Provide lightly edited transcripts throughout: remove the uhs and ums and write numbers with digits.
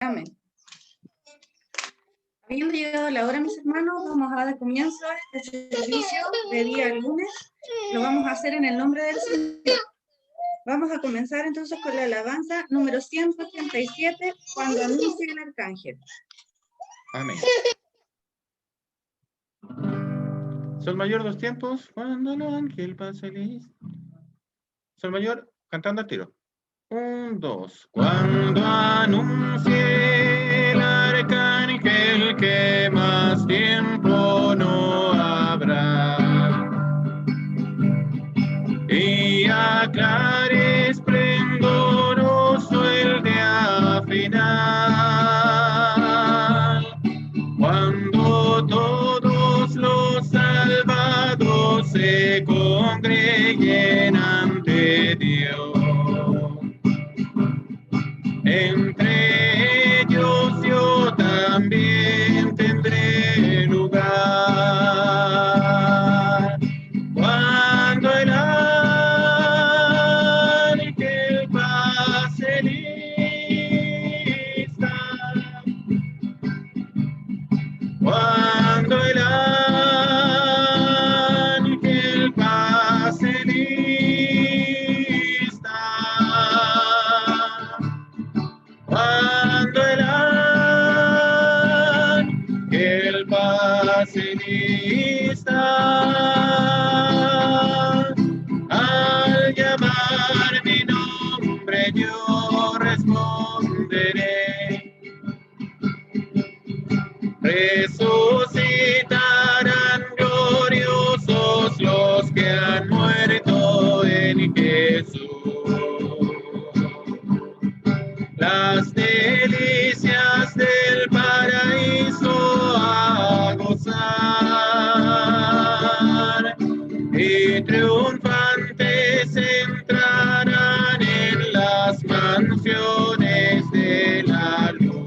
Amén. Habiendo llegado la hora, mis hermanos, vamos a dar comienzo a este servicio de día lunes. Lo vamos a hacer en el nombre del Señor. Vamos a comenzar entonces con la alabanza número 187, cuando anuncia el arcángel. Amén. Sol mayor, 2 tiempos, cuando el ángel pase listo. Sol mayor, cantando al tiro. 1, 2. Cuando anuncie el arcángel que más tiempo no habrá, y aclare esplendoroso el día final, cuando todos los salvados se congreguen ante Dios. Entre ellos yo también tendré lugar. Cuando el ángel pase lista, cuando el ángel pase lista, cuando el ángel pase lista, al llamar mi nombre yo responderé. Resucitarán gloriosos los que han muerto en Jesús. Las delicias del paraíso a gozar, y triunfantes entrarán en las mansiones de la luz.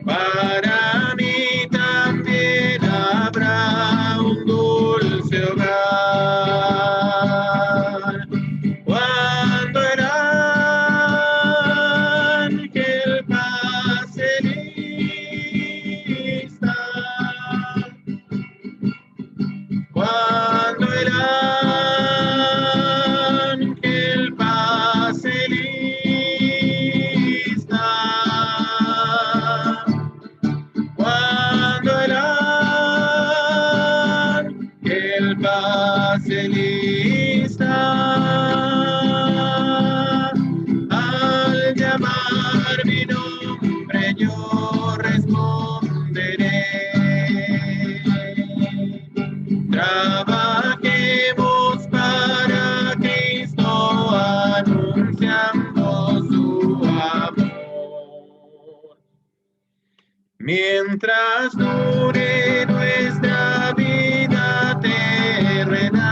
Para mí también habrá un dulce hogar, cuando el ángel pase lista, cuando el ángel pase lista, cuando el ángel pase lista, al llamar mi nombre yo responderé. Trabajemos para Cristo anunciando su amor. Mientras dure nuestra vida terrenal,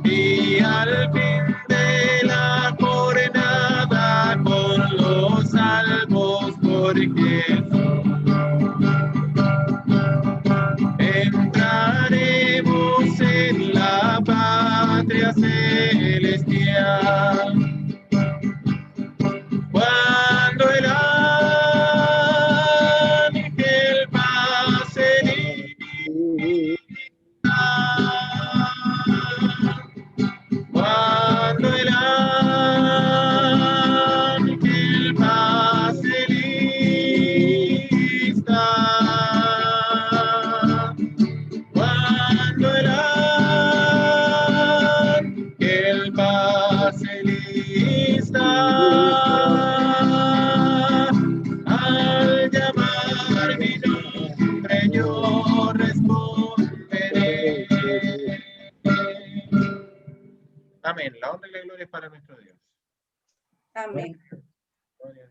y al fin de la jornada con los salvos por Jesús, entraremos en la patria celestial. Cuando el ángel pase lista, cuando el ángel pase lista, cuando el ángel pase lista, al llamar mi nombre yo responderé. Amén. La honra y la gloria es para nuestro Dios. Amén.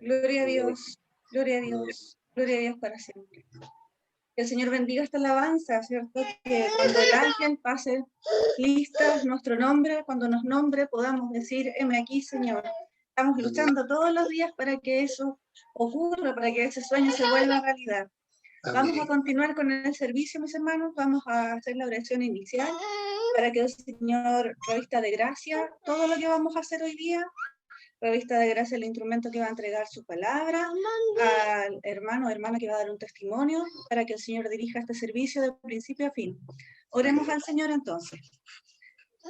Gloria a Dios, gloria a Dios, gloria a Dios para siempre. Que el Señor bendiga esta alabanza, ¿cierto? Que cuando el ángel pase lista nuestro nombre, cuando nos nombre podamos decir, heme aquí, Señor. Estamos luchando todos los días para que eso ocurra, para que ese sueño se vuelva realidad. Vamos a continuar con el servicio, mis hermanos. Vamos a hacer la oración inicial para que el Señor revista de gracia todo lo que vamos a hacer hoy día, revista de gracia el instrumento que va a entregar su palabra, al hermano o hermana que va a dar un testimonio, para que el Señor dirija este servicio de principio a fin. Oremos al Señor entonces.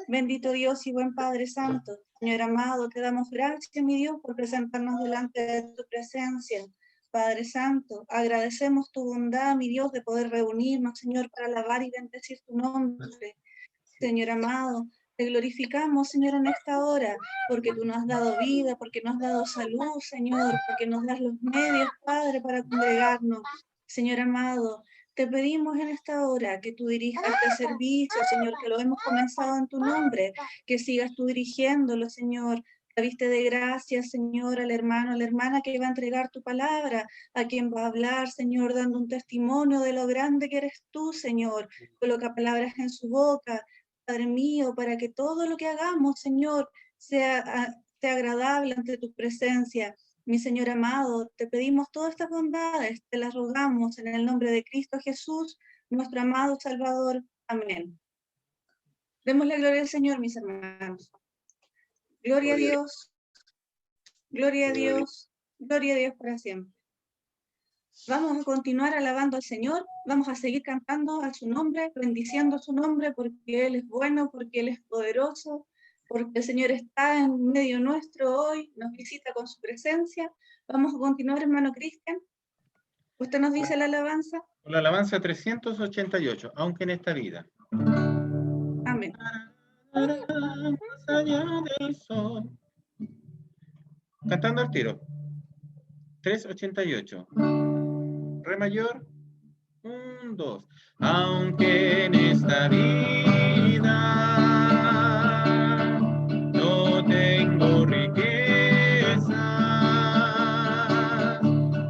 Bendito Dios y buen Padre Santo, Señor amado, te damos gracias, mi Dios, por presentarnos delante de tu presencia. Padre Santo, agradecemos tu bondad, mi Dios, de poder reunirnos, Señor, para alabar y bendecir tu nombre. Señor amado, te glorificamos, Señor, en esta hora, porque tú nos has dado vida, porque nos has dado salud, Señor, porque nos das los medios, Padre, para congregarnos. Señor amado, te pedimos en esta hora que tú dirijas este servicio, Señor, que lo hemos comenzado en tu nombre, que sigas tú dirigiéndolo, Señor. La viste de gracia, Señor, al hermano, a la hermana que va a entregar tu palabra, a quien va a hablar, Señor, dando un testimonio de lo grande que eres tú, Señor. Coloca palabras en su boca, Padre mío, para que todo lo que hagamos, Señor, sea agradable ante tu presencia. Mi Señor amado, te pedimos todas estas bondades, te las rogamos en el nombre de Cristo Jesús, nuestro amado Salvador. Amén. Demos la gloria al Señor, mis hermanos. Gloria a Dios, gloria a Dios, gloria a Dios para siempre. Vamos a continuar alabando al Señor, vamos a seguir cantando a su nombre, bendiciendo su nombre, porque Él es bueno, porque Él es poderoso, porque el Señor está en medio nuestro hoy, nos visita con su presencia. Vamos a continuar, hermano Cristian. ¿Usted nos dice la alabanza? La alabanza 388, aunque en esta vida. Amén. Más allá del sol. Cantando al tiro. 388. Re mayor. 1, 2. Aunque en esta vida no tengo riqueza,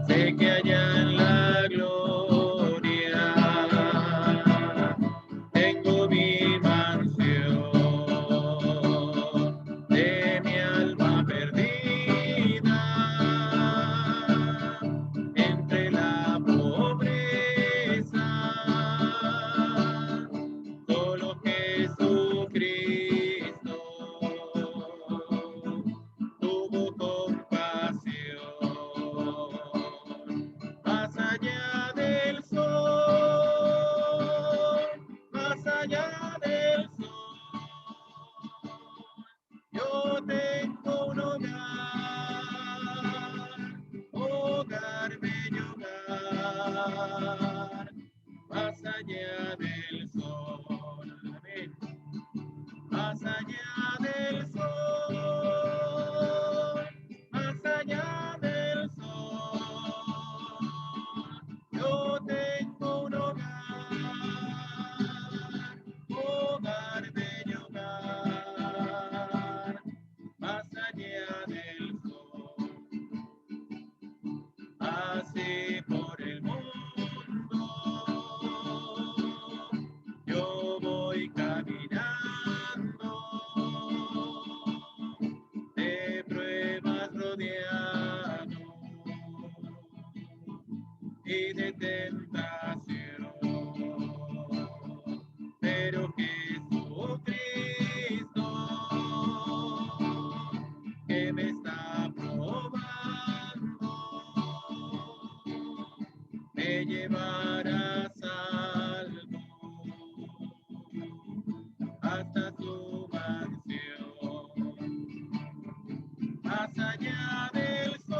sé que allá en la gloria tengo mi mansión de mi alma perdida entre la pobreza. Solo Jesucristo tuvo compasión. Más allá del sol, más allá del sol, yo tengo un hogar, bello hogar, más allá del sol, amén. Más allá del sol, más allá del sol, yo tengo un hogar, bello hogar, más allá del sol. Así por el mundo yo voy caminando, de pruebas rodeado y de tentación, pero Jesucristo que me está probando me llevará salvo hasta su mansión. Más allá del sol,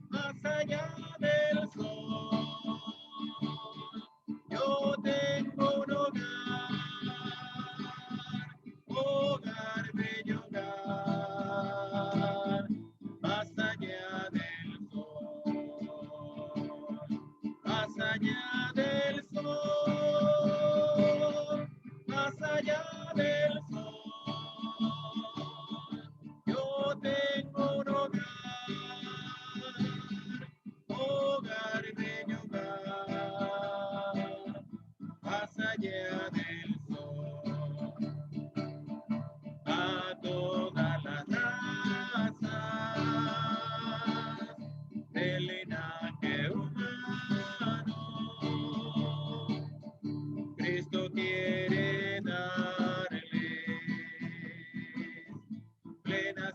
más allá del sol, yo tengo un hogar, bello hogar, más allá del sol.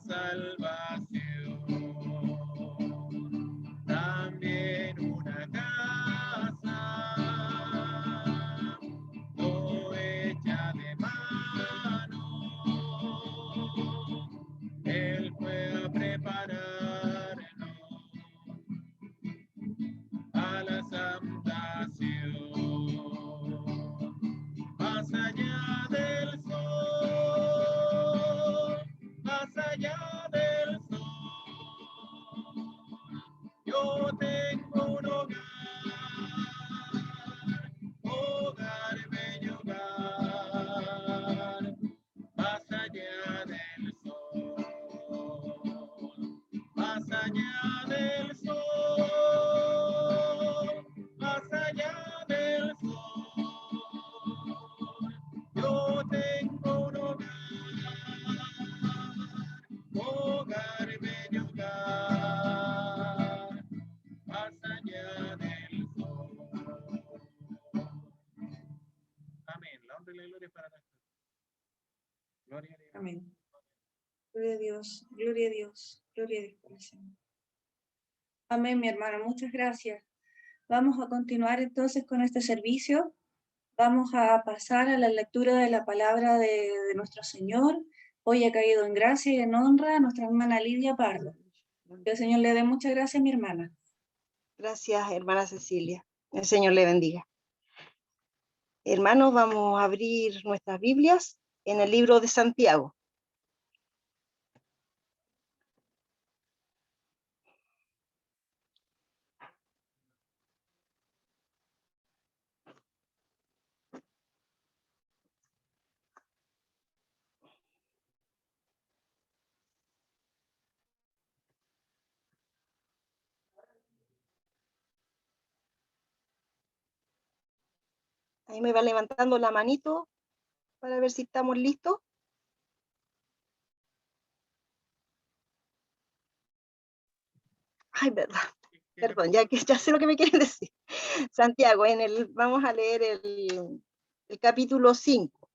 salvación. También una casa no hecha de mano, Él fue a prepararnos a la santa Sion. Más allá del sol, más allá del sol, yo tengo un hogar, bello hogar, más allá del sol, más allá del sol, más allá del sol, yo tengo un hogar, bello hogar, más allá del sol. Amén. La honra y la gloria para nuestro Dios. Gloria a Dios. Amén. Gloria a Dios, gloria a Dios, gloria a Dios por el Señor. Amén, mi hermano, muchas gracias. Vamos a continuar entonces con este servicio. Vamos a pasar a la lectura de la palabra de nuestro Señor. Hoy ha caído en gracia y en honra a nuestra hermana Lidia Pardo. Que el Señor le dé muchas gracias, mi hermana. Gracias, hermana Cecilia. El Señor le bendiga. Hermanos, vamos a abrir nuestras Biblias en el libro de Santiago. Ahí me va levantando la manito para ver si estamos listos. Ay, verdad. Perdón, ya sé lo que me quieren decir. Santiago, vamos a leer el capítulo 5.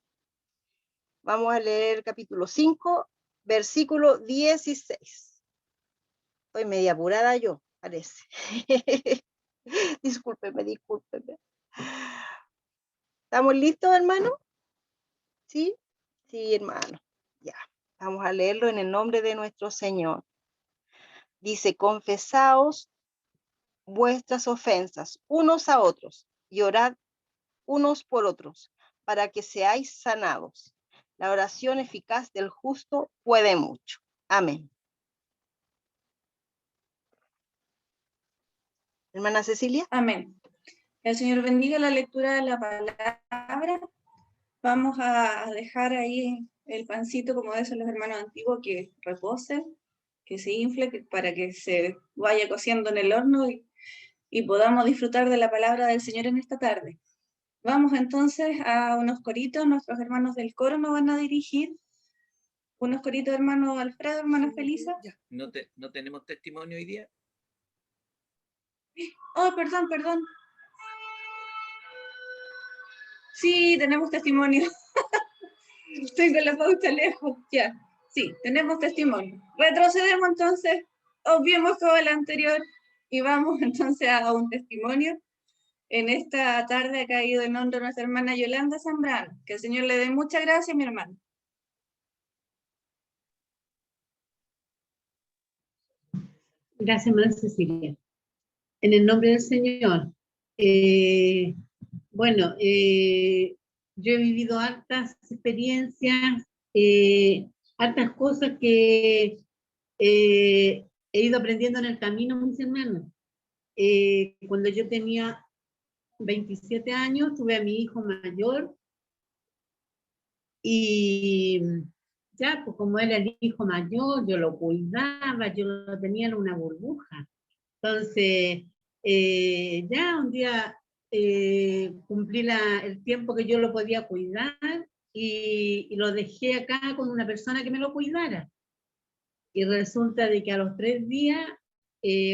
Vamos a leer el capítulo 5, versículo 16. Estoy media apurada yo, parece. Discúlpeme. ¿Estamos listos, hermano? ¿Sí? Sí, hermano. Ya. Vamos a leerlo en el nombre de nuestro Señor. Dice, confesaos vuestras ofensas unos a otros y orad unos por otros para que seáis sanados. La oración eficaz del justo puede mucho. Amén. Hermana Cecilia. Amén. El Señor bendiga la lectura de la palabra. Vamos a dejar ahí el pancito, como dicen los hermanos antiguos, que repose, que se infle, para que se vaya cociendo en el horno y podamos disfrutar de la palabra del Señor en esta tarde. Vamos entonces a unos coritos, nuestros hermanos del coro nos van a dirigir. Unos coritos, hermano Alfredo, hermana Felisa. ¿No tenemos testimonio hoy día? Oh, perdón. Sí, tenemos testimonio. Tengo la pauta lejos, ya. Sí, tenemos testimonio. Retrocedemos entonces, obviemos todo el anterior y vamos entonces a un testimonio. En esta tarde ha caído en honor a nuestra hermana Yolanda Zambrano. Que el Señor le dé muchas gracias, mi hermano. Gracias, hermana Cecilia. En el nombre del Señor. Yo he vivido hartas experiencias, hartas cosas que he ido aprendiendo en el camino, mis hermanos. Cuando yo tenía 27 años, tuve a mi hijo mayor y ya, pues como era el hijo mayor, yo lo cuidaba, yo lo tenía en una burbuja. Entonces, ya un día cumplí el tiempo que yo lo podía cuidar y lo dejé acá con una persona que me lo cuidara. Y resulta de que a los 3 días,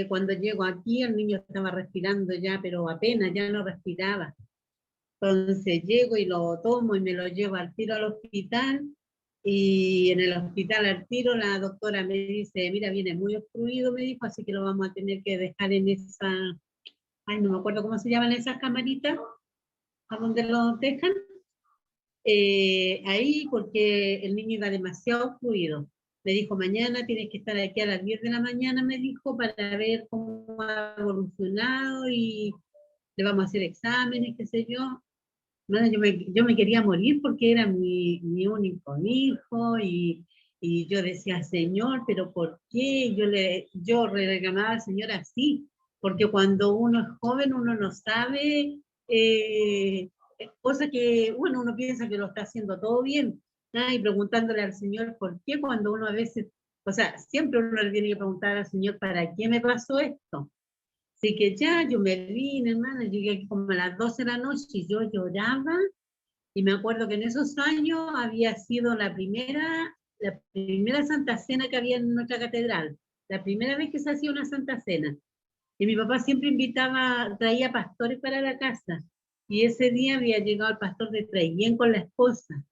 cuando llego aquí, el niño estaba respirando ya, pero apenas, ya no respiraba. Entonces llego y lo tomo y me lo llevo al tiro al hospital Y en el hospital al tiro la doctora me dice, mira, viene muy obstruido, me dijo, así que lo vamos a tener que dejar en esa, ay, no me acuerdo cómo se llaman esas camaritas, a donde lo dejan, ahí porque el niño iba demasiado fluido. Me dijo, mañana tienes que estar aquí a las 10 de la mañana, me dijo, para ver cómo ha evolucionado y le vamos a hacer exámenes, qué sé yo. Bueno, yo me quería morir porque era mi único hijo y yo decía, Señor, pero ¿por qué? Yo reclamaba al Señor así, porque cuando uno es joven uno no sabe, cosa que, bueno, uno piensa que lo está haciendo todo bien, ¿ah? Y preguntándole al Señor por qué cuando uno a veces, o sea, siempre uno le tiene que preguntar al Señor, ¿para qué me pasó esto? Así que ya yo me vine, hermana, llegué aquí como a las 12 de la noche y yo lloraba. Y me acuerdo que en esos años había sido la primera Santa Cena que había en nuestra catedral, la primera vez que se hacía una Santa Cena. Y mi papá siempre traía pastores para la casa. Y ese día había llegado el pastor de Traiguén con la esposa.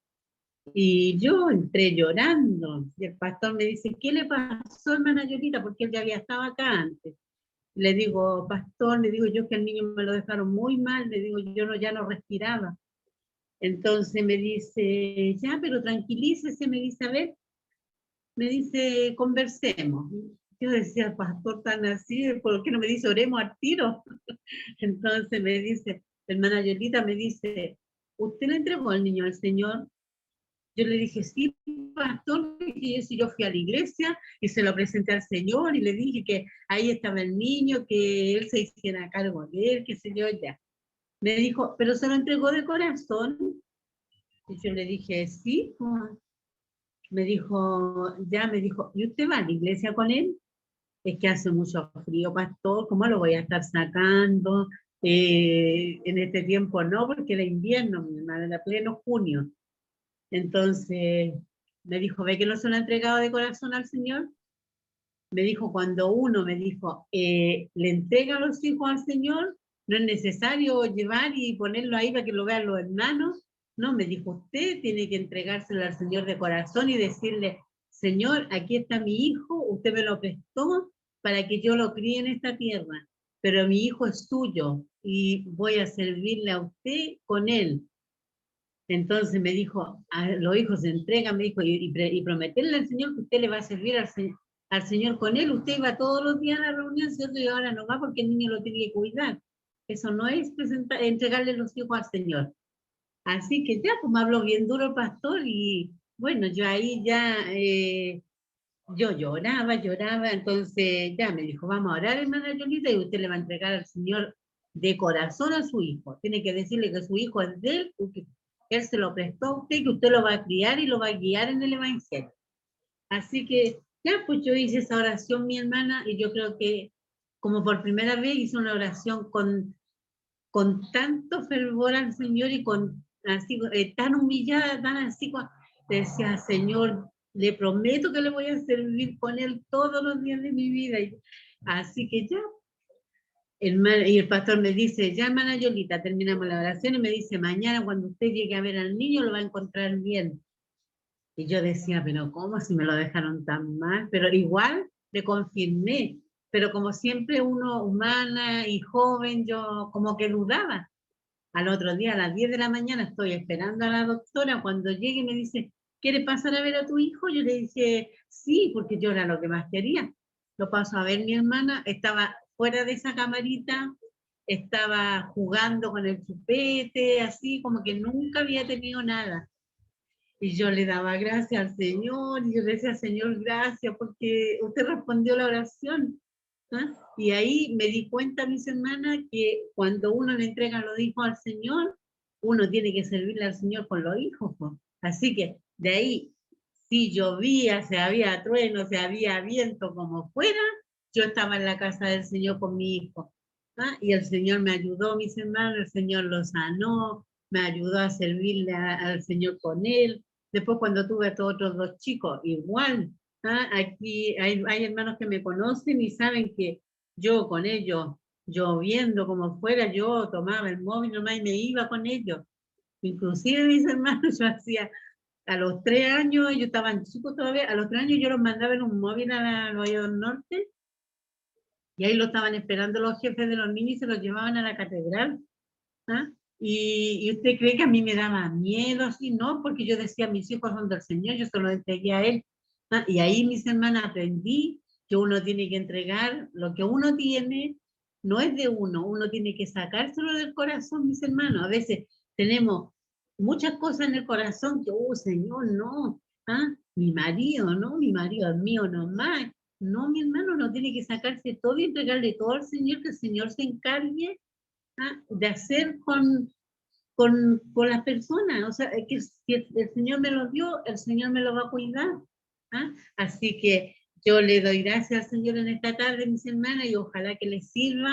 Y yo entré llorando. Y el pastor me dice, ¿qué le pasó, hermana Yolita? Porque él ya había estado acá antes. Le digo, pastor, le digo yo que al niño me lo dejaron muy mal, le digo, yo ya no respiraba. Entonces me dice, ya, pero tranquilícese, me dice, a ver, me dice, conversemos. Yo decía, pastor, tan así, ¿por qué no me dice, oremos al tiro? Entonces me dice, hermana Yolita, me dice, ¿usted le entregó al niño al Señor? Yo le dije, sí, pastor, y yo fui a la iglesia y se lo presenté al Señor y le dije que ahí estaba el niño, que él se hiciera cargo de él, qué sé yo, ya. Me dijo, ¿pero se lo entregó de corazón? Y yo le dije, sí. Me dijo, ya, me dijo, ¿y usted va a la iglesia con él? Es que hace mucho frío, pastor, ¿cómo lo voy a estar sacando? En este tiempo no, porque era invierno, mi hermana, era pleno junio. Entonces me dijo, ¿ve que no se lo ha entregado de corazón al Señor? Me dijo, cuando uno me dijo, le entrega a los hijos al Señor, no es necesario llevar y ponerlo ahí para que lo vean los hermanos. No, me dijo, usted tiene que entregárselo al Señor de corazón y decirle, Señor, aquí está mi hijo, usted me lo prestó para que yo lo críe en esta tierra, pero mi hijo es suyo y voy a servirle a usted con él. Entonces me dijo, a los hijos se entregan, me dijo, y prometerle al Señor que usted le va a servir al Señor con él. Usted iba todos los días a la reunión, ¿cierto? Y ahora no va porque el niño lo tiene que cuidar. Eso no es entregarle los hijos al Señor. Así que ya, pues me habló bien duro el pastor y bueno, yo ahí ya, yo lloraba, entonces ya me dijo, vamos a orar, hermana Yolita, y usted le va a entregar al Señor de corazón a su hijo. Tiene que decirle que su hijo es de él, porque él se lo prestó a usted, que usted lo va a criar y lo va a guiar en el Evangelio. Así que ya, pues yo hice esa oración, mi hermana, y yo creo que como por primera vez hice una oración con tanto fervor al Señor y con así, tan humillada, tan así, decía, Señor, le prometo que le voy a servir con él todos los días de mi vida. Así que ya, y el pastor me dice, ya, hermana Yolita, terminamos la oración y me dice, mañana cuando usted llegue a ver al niño lo va a encontrar bien. Y yo decía, pero ¿cómo si me lo dejaron tan mal? Pero igual le confirmé, pero como siempre uno humana y joven, yo como que dudaba. Al otro día, a las 10 de la mañana, estoy esperando a la doctora. Cuando llegue me dice, ¿quiere pasar a ver a tu hijo? Yo le dije, sí, porque yo era lo que más quería. Lo paso a ver, mi hermana estaba fuera de esa camarita, estaba jugando con el chupete, así como que nunca había tenido nada. Y yo le daba gracias al Señor, y yo le decía, Señor, gracias, porque usted respondió la oración. ¿Ah? Y ahí me di cuenta, mis hermanas, que cuando uno le entrega los hijos al Señor, uno tiene que servirle al Señor con los hijos. Pues. Así que de ahí, si llovía, si había trueno, si había viento, como fuera, yo estaba en la casa del Señor con mi hijo. ¿Ah? Y el Señor me ayudó, mis hermanos, el Señor lo sanó, me ayudó a servirle al Señor con él. Después cuando tuve a estos otros dos chicos, igual. ¿Ah? Aquí hay hermanos que me conocen y saben que yo con ellos, lloviendo como fuera, yo tomaba el móvil nomás y me iba con ellos. Inclusive mis hermanos, yo hacía a los 3 años, ellos estaban chicos todavía, a los 3 años yo los mandaba en un móvil a Nueva York Norte, y ahí lo estaban esperando los jefes de los niños y se los llevaban a la catedral. ¿Ah? ¿Y usted cree que a mí me daba miedo así? No, porque yo decía, mis hijos son del Señor, yo se los entregué a Él. ¿Ah? Y ahí, mis hermanas, aprendí que uno tiene que entregar lo que uno tiene, no es de uno, uno tiene que sacárselo del corazón, mis hermanos. A veces tenemos muchas cosas en el corazón que, Señor, no, ¿ah? Mi marido, no, mi marido es mío nomás. No, mi hermano, no tiene que sacarse todo y entregarle todo al Señor, que el Señor se encargue, ¿ah? De hacer con las personas. O sea, que si el Señor me lo dio, el Señor me lo va a cuidar. ¿Ah? Así que yo le doy gracias al Señor en esta tarde, mis hermanas, y ojalá que les sirva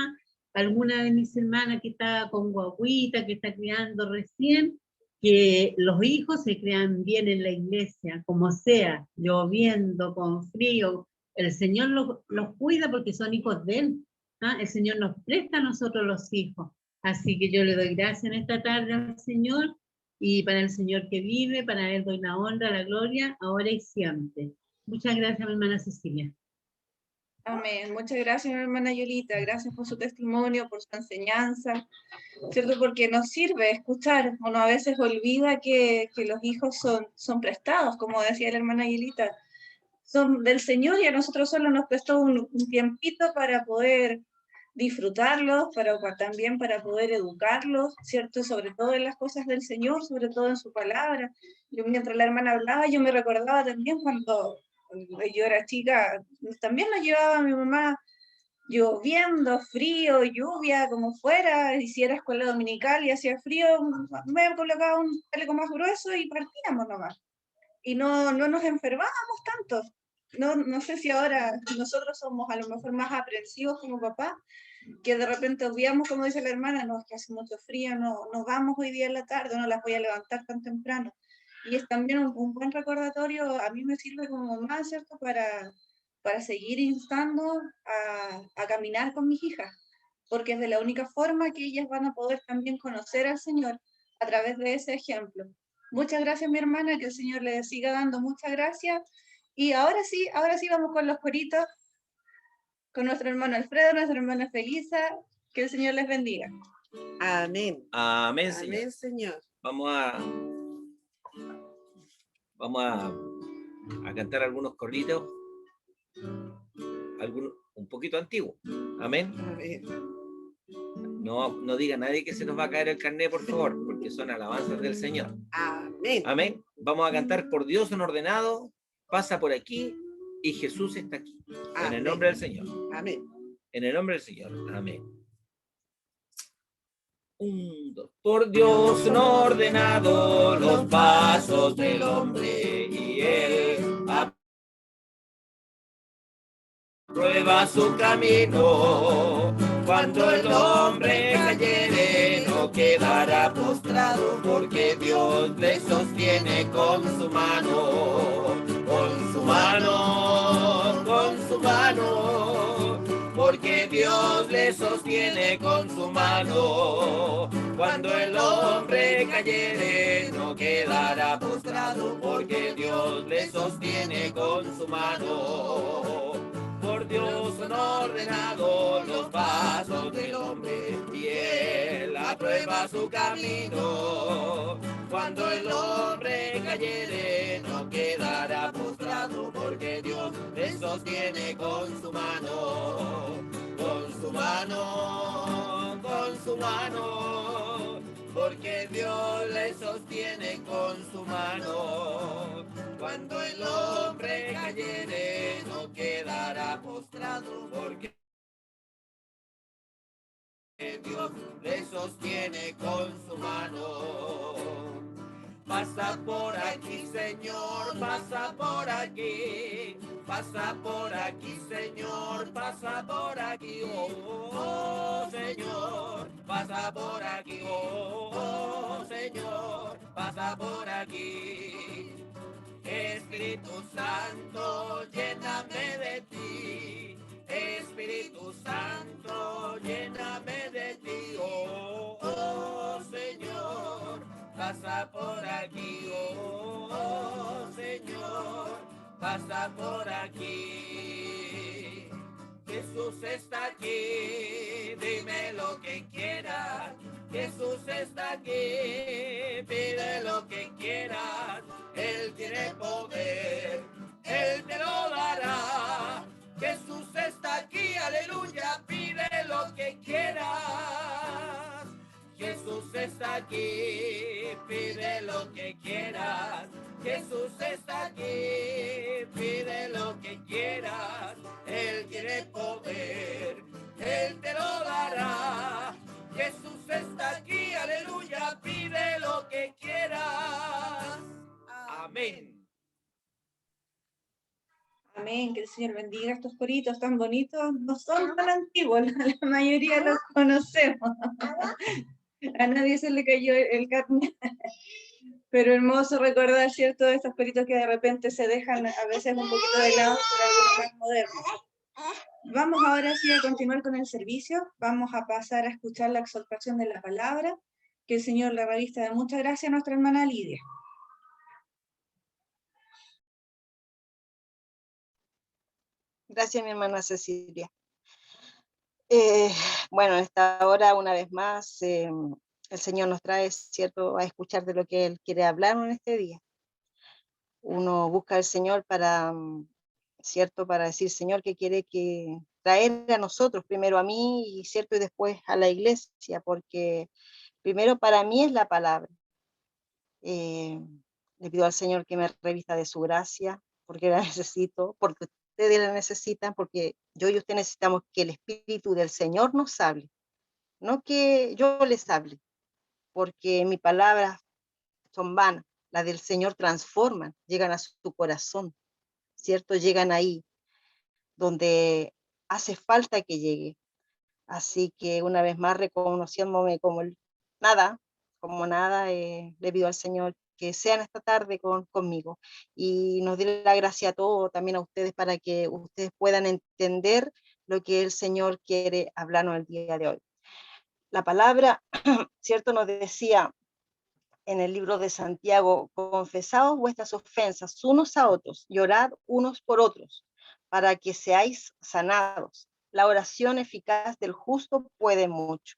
a alguna de mis hermanas que está con guaguita, que está criando recién, que los hijos se crean bien en la iglesia, como sea, lloviendo, con frío. El Señor los cuida porque son hijos de Él. ¿Ah? El Señor nos presta a nosotros los hijos. Así que yo le doy gracias en esta tarde al Señor, y para el Señor que vive, para Él doy la honra, la gloria, ahora y siempre. Muchas gracias, mi hermana Cecilia. Amén. Muchas gracias, mi hermana Yolita. Gracias por su testimonio, por su enseñanza, ¿cierto? Porque nos sirve escuchar. Uno a veces olvida que los hijos son prestados, como decía la hermana Yolita. Son del Señor y a nosotros solo nos prestó un tiempito para poder disfrutarlos, también para poder educarlos, ¿cierto? Sobre todo en las cosas del Señor, sobre todo en su palabra. Yo, mientras la hermana hablaba, yo me recordaba también cuando yo era chica, también nos llevaba mi mamá lloviendo, frío, lluvia, como fuera, y si era escuela dominical y hacía frío, me colocaba un chaleco más grueso y partíamos nomás. Y no nos enfermábamos tanto. No sé si ahora nosotros somos a lo mejor más aprensivos como papá, que de repente obviamos, como dice la hermana, no, es que hace mucho frío, no vamos hoy día en la tarde, no las voy a levantar tan temprano. Y es también un buen recordatorio, a mí me sirve como mamá, ¿cierto? Para seguir instando a caminar con mis hijas, porque es de la única forma que ellas van a poder también conocer al Señor a través de ese ejemplo. Muchas gracias, mi hermana, que el Señor le siga dando muchas gracias. Y ahora sí vamos con los coritos, con nuestro hermano Alfredo, nuestra hermana Felisa, que el Señor les bendiga. Amén. Amén, Señor. Amén, Señor. Vamos a cantar algunos corridos, un poquito antiguos. Amén. Amén. No diga nadie que se nos va a caer el carnet, por favor, porque son alabanzas del Señor. Amén. Amén. Vamos a cantar por Dios un ordenado, pasa por aquí y Jesús está aquí. Amén. En el nombre del Señor. Amén. En el nombre del Señor. Amén. 1, 2. Por Dios son ordenados los pasos del hombre y Él aprueba su camino. Cuando el hombre cayere no quedará postrado, porque Dios le sostiene con su mano, con su mano, con su mano, porque Dios le sostiene con su mano. Cuando el hombre cayere no quedará postrado, porque Dios le sostiene con su mano. Por Dios son ordenados los pasos del hombre y Él aprueba su camino. Cuando el hombre cayere no quedará postrado, porque Dios le sostiene con su mano, con su mano, con su mano, porque Dios le sostiene con su mano. Cuando el hombre cayere no quedará postrado, porque Dios le sostiene con su mano. Pasa por aquí, Señor, pasa por aquí. Pasa por aquí, Señor, pasa por aquí, oh, Señor, pasa por aquí, oh, Señor, pasa por aquí. Espíritu Santo, lléname de ti. Espíritu Santo, lléname de ti, oh, Señor, pasa por aquí, oh. pasa por aquí. Jesús está aquí, dime lo que quieras. Jesús está aquí, pide lo que quieras. Él tiene poder, Él te lo dará. Jesús está aquí, aleluya, pide lo que quieras. Jesús está aquí, pide lo que quieras. Jesús está aquí, pide lo que quieras. Él tiene poder, Él te lo dará. Jesús está aquí, aleluya, pide lo que quieras. Amén. Amén, que el Señor bendiga estos coritos tan bonitos. No son tan antiguos, la mayoría los conocemos. A nadie se le cayó el carnet. Pero hermoso recordar, ¿cierto?, estos coritos que de repente se dejan a veces un poquito de lado por algunos más modernos. Vamos ahora sí a continuar con el servicio. Vamos a pasar a escuchar la exhortación de la palabra. Que el Señor le revista de mucha gracia a nuestra hermana Lidia. Gracias, mi hermana Cecilia. Bueno, en esta hora, una vez más, el Señor nos trae, ¿cierto?, a escuchar de lo que Él quiere hablar en este día. Uno busca al Señor para, ¿cierto?, para decir, Señor, ¿qué quiere que traer a nosotros? Primero a mí, ¿cierto?, y después a la iglesia, porque primero para mí es la palabra. Le pido al Señor que me revista de su gracia, porque la necesito, porque ustedes la necesitan, porque yo y usted necesitamos que el Espíritu del Señor nos hable, no que yo les hable, porque mis palabras son vanas, las del Señor transforman, llegan a su corazón, ¿cierto? Llegan ahí donde hace falta que llegue. Así que una vez más, reconociéndome como nada, le pido al Señor que sean esta tarde conmigo y nos dé la gracia a todos, también a ustedes, para que ustedes puedan entender lo que el Señor quiere hablarnos el día de hoy. La palabra, ¿cierto?, nos decía en el libro de Santiago: confesaos vuestras ofensas unos a otros y orad unos por otros, para que seáis sanados. La oración eficaz del justo puede mucho.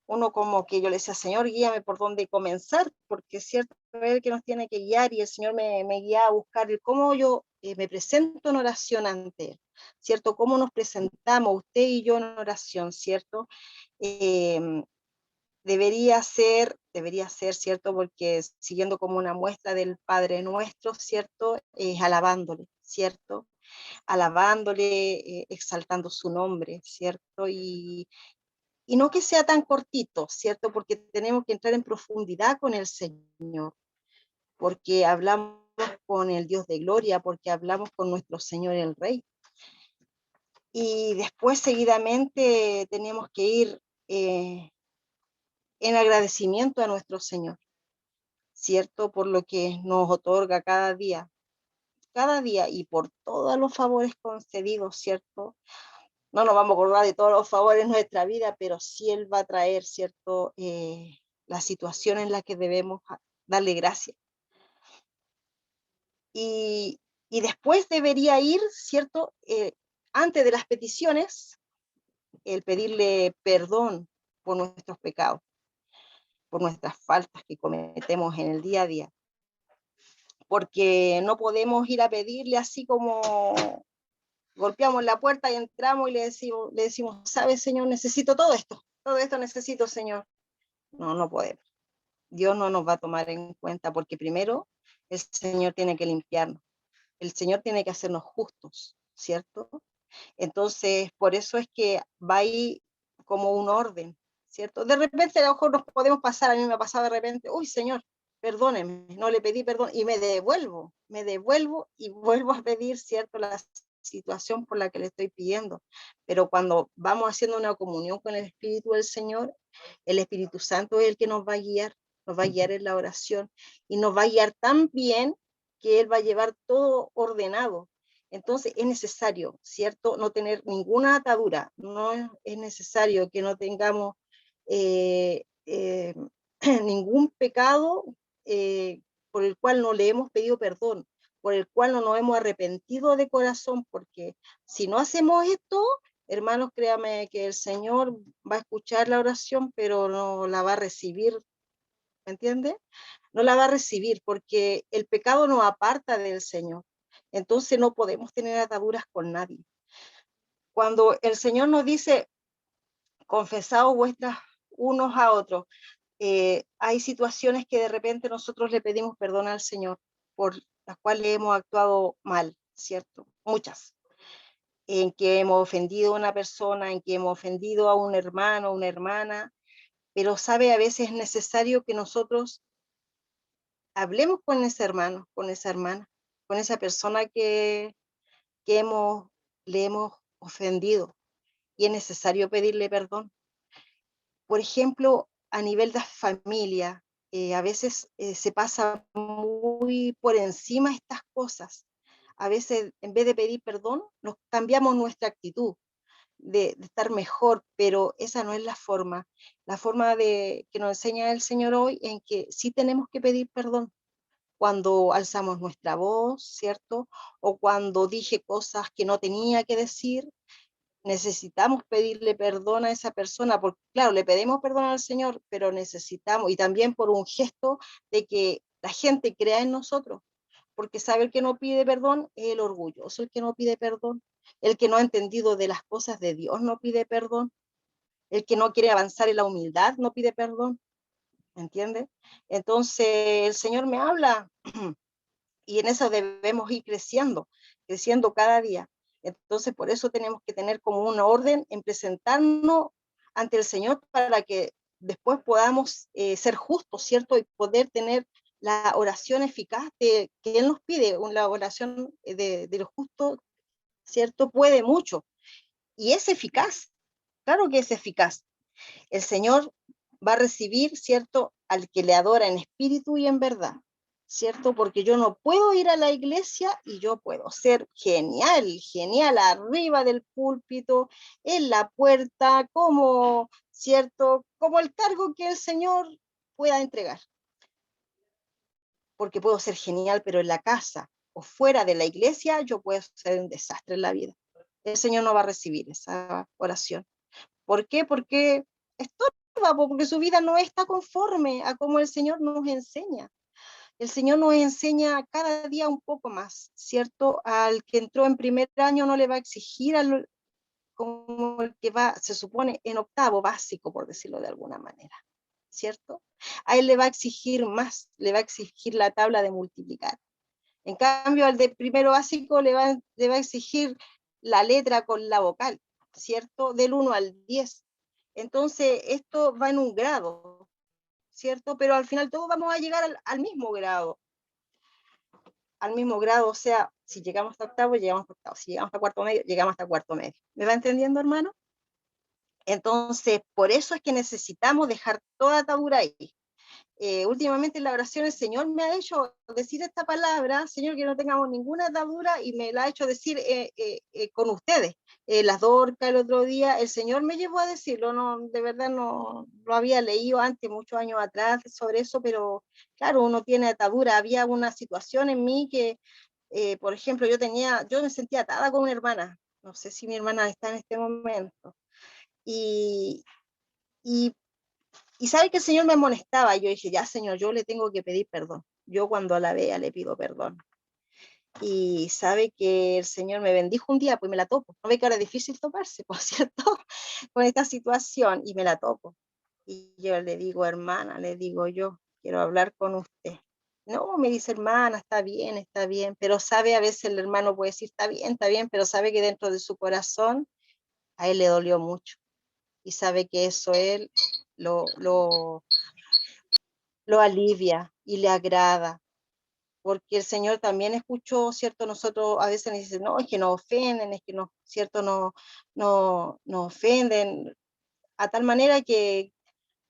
Uno como que yo le decía, Señor, guíame por dónde comenzar, porque es cierto, Él que nos tiene que guiar, y el Señor me guía a buscar el cómo yo me presento en oración ante Él, ¿cierto? Cómo nos presentamos usted y yo en oración, ¿cierto? Debería ser, ¿cierto? Porque siguiendo como una muestra del Padre Nuestro, ¿cierto? Alabándole, ¿cierto? Alabándole, exaltando su nombre, ¿cierto? Y no que sea tan cortito, ¿cierto? Porque tenemos que entrar en profundidad con el Señor, porque hablamos con el Dios de gloria, porque hablamos con nuestro Señor el Rey. Y después, seguidamente, tenemos que ir en agradecimiento a nuestro Señor, ¿cierto? Por lo que nos otorga cada día, y por todos los favores concedidos, ¿cierto? No nos vamos a acordar de todos los favores en nuestra vida, pero sí Él va a traer, ¿cierto?, la situación en la que debemos darle gracias. Y después debería ir, ¿cierto?, antes de las peticiones, el pedirle perdón por nuestros pecados, por nuestras faltas que cometemos en el día a día. Porque no podemos ir a pedirle así como golpeamos la puerta y entramos y le decimos, ¿sabes, Señor? Necesito todo esto necesito, Señor. No podemos. Dios no nos va a tomar en cuenta, porque primero el Señor tiene que limpiarnos, el Señor tiene que hacernos justos, ¿cierto? Entonces, por eso es que va ahí como un orden, ¿cierto? De repente a lo mejor nos podemos pasar, a mí me ha pasado de repente, uy, Señor, perdóneme, no le pedí perdón, y me devuelvo y vuelvo a pedir, ¿cierto?, la situación por la que le estoy pidiendo. Pero cuando vamos haciendo una comunión con el Espíritu del Señor, el Espíritu Santo es el que nos va a guiar en la oración, y nos va a guiar tan bien que Él va a llevar todo ordenado. Entonces es necesario, ¿cierto?, no tener ninguna atadura, no es necesario que no tengamos ningún pecado por el cual no le hemos pedido perdón, por el cual no nos hemos arrepentido de corazón, porque si no hacemos esto, hermanos, créame que el Señor va a escuchar la oración, pero no la va a recibir, ¿me entiende? No la va a recibir porque el pecado nos aparta del Señor. Entonces no podemos tener ataduras con nadie. Cuando el Señor nos dice, confesaos vuestras unos a otros, hay situaciones que de repente nosotros le pedimos perdón al Señor por las cuales hemos actuado mal, ¿cierto? Muchas. En que hemos ofendido a una persona, en que hemos ofendido a un hermano, una hermana, pero sabe, a veces es necesario que nosotros hablemos con ese hermano, con esa hermana, con esa persona que le hemos ofendido, y es necesario pedirle perdón. Por ejemplo, a nivel de familia, a veces se pasa muy por encima estas cosas. A veces, en vez de pedir perdón, nos cambiamos nuestra actitud de estar mejor, pero esa no es la forma. La forma que nos enseña el Señor hoy en que sí tenemos que pedir perdón cuando alzamos nuestra voz, ¿cierto? O cuando dije cosas que no tenía que decir. Necesitamos pedirle perdón a esa persona, porque claro, le pedimos perdón al Señor, pero necesitamos, y también por un gesto de que la gente crea en nosotros, porque sabe el que no pide perdón es el orgulloso, el que no pide perdón, el que no ha entendido de las cosas de Dios no pide perdón, el que no quiere avanzar en la humildad no pide perdón, ¿me entiende? Entonces el Señor me habla y en eso debemos ir creciendo, creciendo cada día. Entonces, por eso tenemos que tener como una orden en presentarnos ante el Señor para que después podamos ser justos, ¿cierto? Y poder tener la oración eficaz que Él nos pide, la oración del justo, ¿cierto? Puede mucho y es eficaz, claro que es eficaz. El Señor va a recibir, ¿cierto?, al que le adora en espíritu y en verdad, ¿cierto? Porque yo no puedo ir a la iglesia y yo puedo ser genial, genial, arriba del púlpito, en la puerta, como, ¿cierto?, como el cargo que el Señor pueda entregar. Porque puedo ser genial, pero en la casa o fuera de la iglesia yo puedo ser un desastre en la vida. El Señor no va a recibir esa oración. ¿Por qué? Porque estorba, porque su vida no está conforme a cómo el Señor nos enseña. El Señor nos enseña cada día un poco más, ¿cierto? Al que entró en primer año no le va a exigir como el que va, se supone, en octavo básico, por decirlo de alguna manera, ¿cierto? A él le va a exigir más, le va a exigir la tabla de multiplicar. En cambio, al de primero básico le va a exigir la letra con la vocal, ¿cierto? Del 1 al 10. Entonces, esto va en un grado, ¿cierto? Pero al final todos vamos a llegar al mismo grado. Al mismo grado, o sea, si llegamos hasta octavo, llegamos hasta octavo. Si llegamos hasta cuarto medio, llegamos hasta cuarto medio. ¿Me va entendiendo, hermano? Entonces, por eso es que necesitamos dejar toda atadura ahí. Últimamente en la oración el Señor me ha hecho decir esta palabra, Señor, que no tengamos ninguna atadura, y me la ha hecho decir con ustedes. Las Dorcas el otro día, el Señor me llevó a decirlo, no, de verdad no lo había leído antes, muchos años atrás, sobre eso, pero claro, uno tiene atadura. Había una situación en mí que, por ejemplo, yo me sentía atada con una hermana, no sé si mi hermana está en este momento, y, y y sabe que el Señor me amonestaba, y yo dije, ya Señor, yo le tengo que pedir perdón. Yo cuando la vea le pido perdón. Y sabe que el Señor me bendijo un día, pues me la topo. No ve que ahora es difícil toparse, por cierto, con esta situación, y me la topo. Y yo le digo, hermana, le digo yo, quiero hablar con usted. No, me dice, hermana, está bien, pero sabe, a veces el hermano puede decir, está bien, pero sabe que dentro de su corazón a él le dolió mucho. Y sabe que eso él lo alivia y le agrada, porque el Señor también escuchó, ¿cierto? Nosotros a veces nos dicen, no, es que nos ofenden, es que no, ¿cierto? Nos ofenden, a tal manera que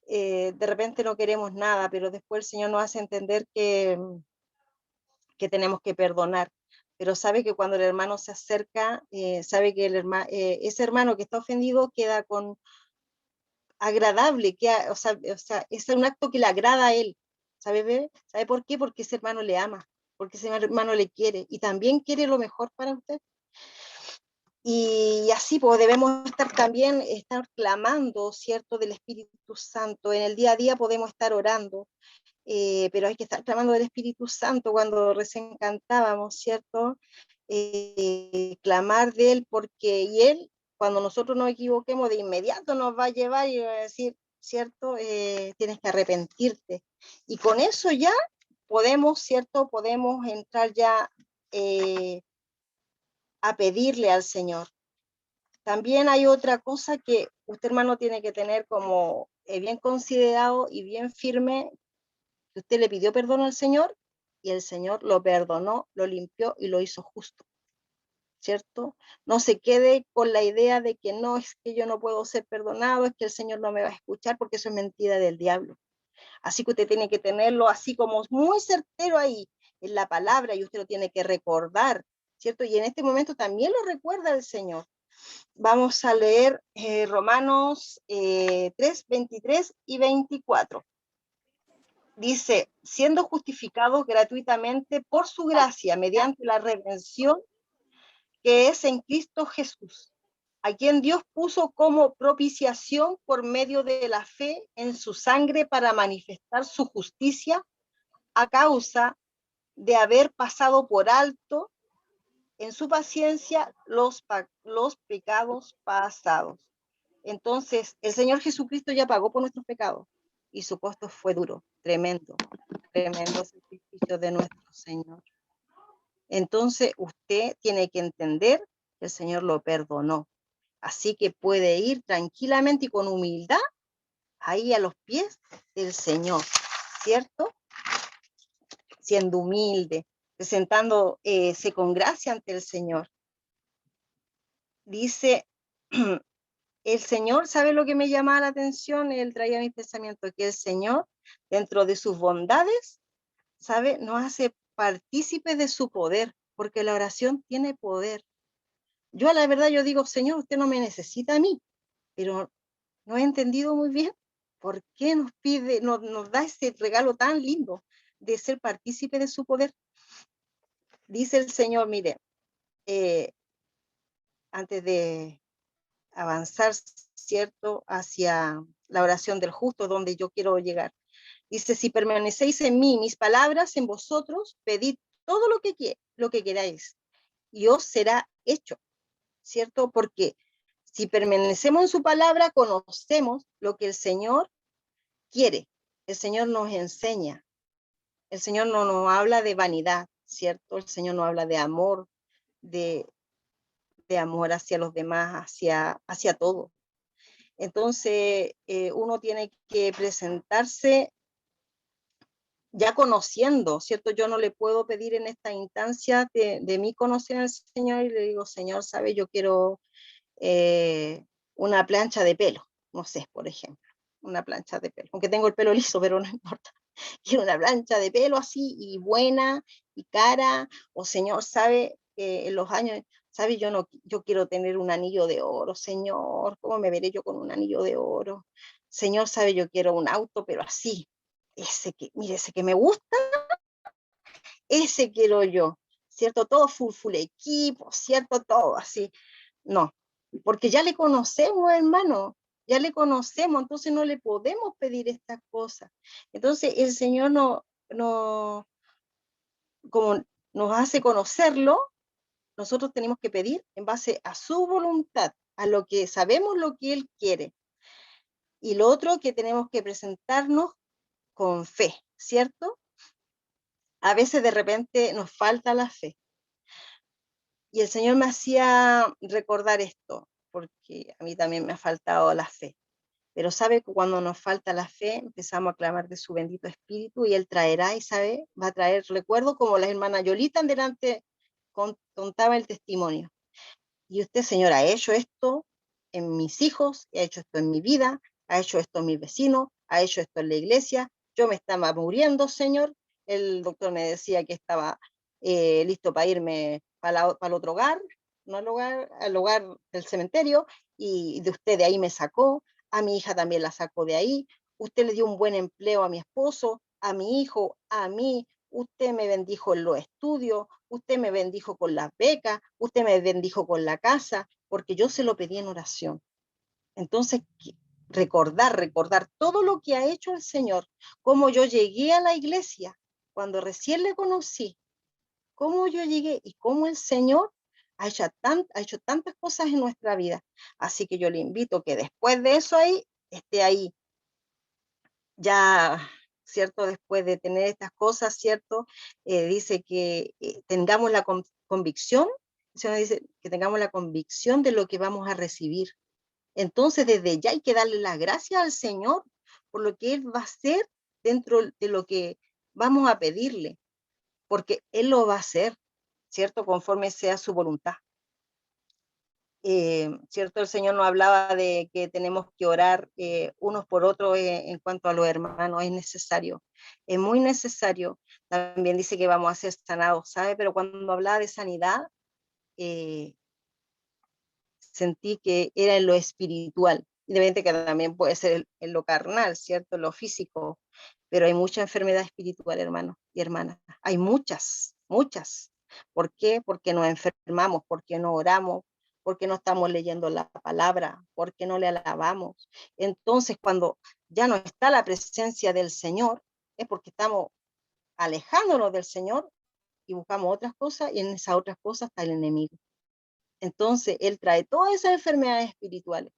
de repente no queremos nada, pero después el Señor nos hace entender que tenemos que perdonar. Pero sabe que cuando el hermano se acerca, sabe que ese hermano que está ofendido queda con agradable, o sea, es un acto que le agrada a él, ¿Sabe por qué? Porque ese hermano le ama, porque ese hermano le quiere y también quiere lo mejor para usted. Y así pues debemos estar clamando, ¿cierto?, del Espíritu Santo. En el día a día podemos estar orando, pero hay que estar clamando del Espíritu Santo cuando recién cantábamos, ¿cierto? Clamar de Él, porque y Él, cuando nosotros nos equivoquemos, de inmediato nos va a llevar y va a decir, ¿cierto? Tienes que arrepentirte. Y con eso ya podemos, ¿cierto? Podemos entrar ya a pedirle al Señor. También hay otra cosa que usted, hermano, tiene que tener como bien considerado y bien firme, que usted le pidió perdón al Señor y el Señor lo perdonó, lo limpió y lo hizo justo, ¿cierto? No se quede con la idea de que no, es que yo no puedo ser perdonado, es que el Señor no me va a escuchar, porque eso es mentira del diablo. Así que usted tiene que tenerlo así como muy certero ahí en la palabra y usted lo tiene que recordar, ¿cierto? Y en este momento también lo recuerda el Señor. Vamos a leer Romanos 3, 23 y 24. Dice, siendo justificados gratuitamente por su gracia, mediante la redención que es en Cristo Jesús, a quien Dios puso como propiciación por medio de la fe en su sangre para manifestar su justicia a causa de haber pasado por alto en su paciencia los pecados pasados. Entonces, el Señor Jesucristo ya pagó por nuestros pecados y su costo fue duro, tremendo sacrificio de nuestro Señor. Entonces, usted tiene que entender que el Señor lo perdonó. Así que puede ir tranquilamente y con humildad ahí a los pies del Señor, ¿cierto? Siendo humilde, presentándose con gracia ante el Señor. Dice, el Señor, ¿sabe lo que me llamaba la atención? Él traía mi pensamiento, que el Señor, dentro de sus bondades, ¿sabe?, nos hace partícipes de su poder, porque la oración tiene poder. Yo a la verdad, yo digo, Señor, usted no me necesita a mí, pero no he entendido muy bien por qué nos pide, nos da ese regalo tan lindo de ser partícipe de su poder. Dice el Señor, mire, antes de avanzar, ¿cierto?, hacia la oración del justo, donde yo quiero llegar. Dice, si permanecéis en mí, mis palabras en vosotros, pedid todo lo que queráis, y os será hecho, ¿cierto? Porque si permanecemos en su palabra, conocemos lo que el Señor quiere. El Señor nos enseña. El Señor no nos habla de vanidad, ¿cierto? El Señor nos habla de amor, de amor hacia los demás, hacia todo. Entonces, uno tiene que presentarse ya conociendo, ¿cierto? Yo no le puedo pedir en esta instancia de mí conocer al Señor y le digo, Señor, ¿sabe? Yo quiero una plancha de pelo, no sé, por ejemplo, una plancha de pelo, aunque tengo el pelo liso, pero no importa. Quiero una plancha de pelo así y buena y cara, o Señor, ¿sabe? En los años, ¿sabe? Yo quiero tener un anillo de oro, Señor, ¿cómo me veré yo con un anillo de oro? Señor, ¿sabe? Yo quiero un auto, pero así, mire, ese que me gusta, ese quiero yo, ¿cierto? Todo full equipo, ¿cierto? Todo así. No, porque ya le conocemos, hermano, ya le conocemos, entonces no le podemos pedir estas cosas. Entonces el Señor como nos hace conocerlo, nosotros tenemos que pedir en base a su voluntad, a lo que sabemos lo que Él quiere. Y lo otro, que tenemos que presentarnos con fe, ¿cierto? A veces de repente nos falta la fe. Y el Señor me hacía recordar esto, porque a mí también me ha faltado la fe. Pero sabe que cuando nos falta la fe, empezamos a clamar de su bendito espíritu y Él traerá, y sabe, va a traer recuerdos como la hermana Yolita en delante contaba el testimonio. Y usted, Señor, ha hecho esto en mis hijos, ha hecho esto en mi vida, ha hecho esto en mis vecinos, ha hecho esto en la iglesia. Yo me estaba muriendo, Señor. El doctor me decía que estaba listo para irme para el otro hogar, no al hogar del cementerio, y de usted de ahí me sacó. A mi hija también la sacó de ahí. Usted le dio un buen empleo a mi esposo, a mi hijo, a mí, usted me bendijo en los estudios, usted me bendijo con las becas, usted me bendijo con la casa, porque yo se lo pedí en oración. Entonces, recordar todo lo que ha hecho el Señor, cómo yo llegué a la iglesia, cuando recién le conocí, cómo yo llegué y cómo el Señor ha hecho tantas cosas en nuestra vida. Así que yo le invito que después de eso esté ahí, ya, ¿cierto? Después de tener estas cosas, ¿cierto? Dice que tengamos la convicción, el Señor dice que tengamos la convicción de lo que vamos a recibir. Entonces, desde ya hay que darle las gracias al Señor por lo que Él va a hacer dentro de lo que vamos a pedirle, porque Él lo va a hacer, ¿cierto? Conforme sea su voluntad. ¿Cierto? El Señor nos hablaba de que tenemos que orar unos por otros en cuanto a los hermanos, es necesario, es muy necesario. También dice que vamos a ser sanados, ¿sabe? Pero cuando hablaba de sanidad, sentí que era en lo espiritual, independientemente que también puede ser en lo carnal, ¿cierto? En lo físico, pero hay mucha enfermedad espiritual, hermanos y hermanas. Hay muchas, muchas. ¿Por qué? Porque nos enfermamos, porque no oramos, porque no estamos leyendo la palabra, porque no le alabamos. Entonces, cuando ya no está la presencia del Señor, es porque estamos alejándonos del Señor y buscamos otras cosas, y en esas otras cosas está el enemigo. Entonces, él trae todas esas enfermedades espirituales,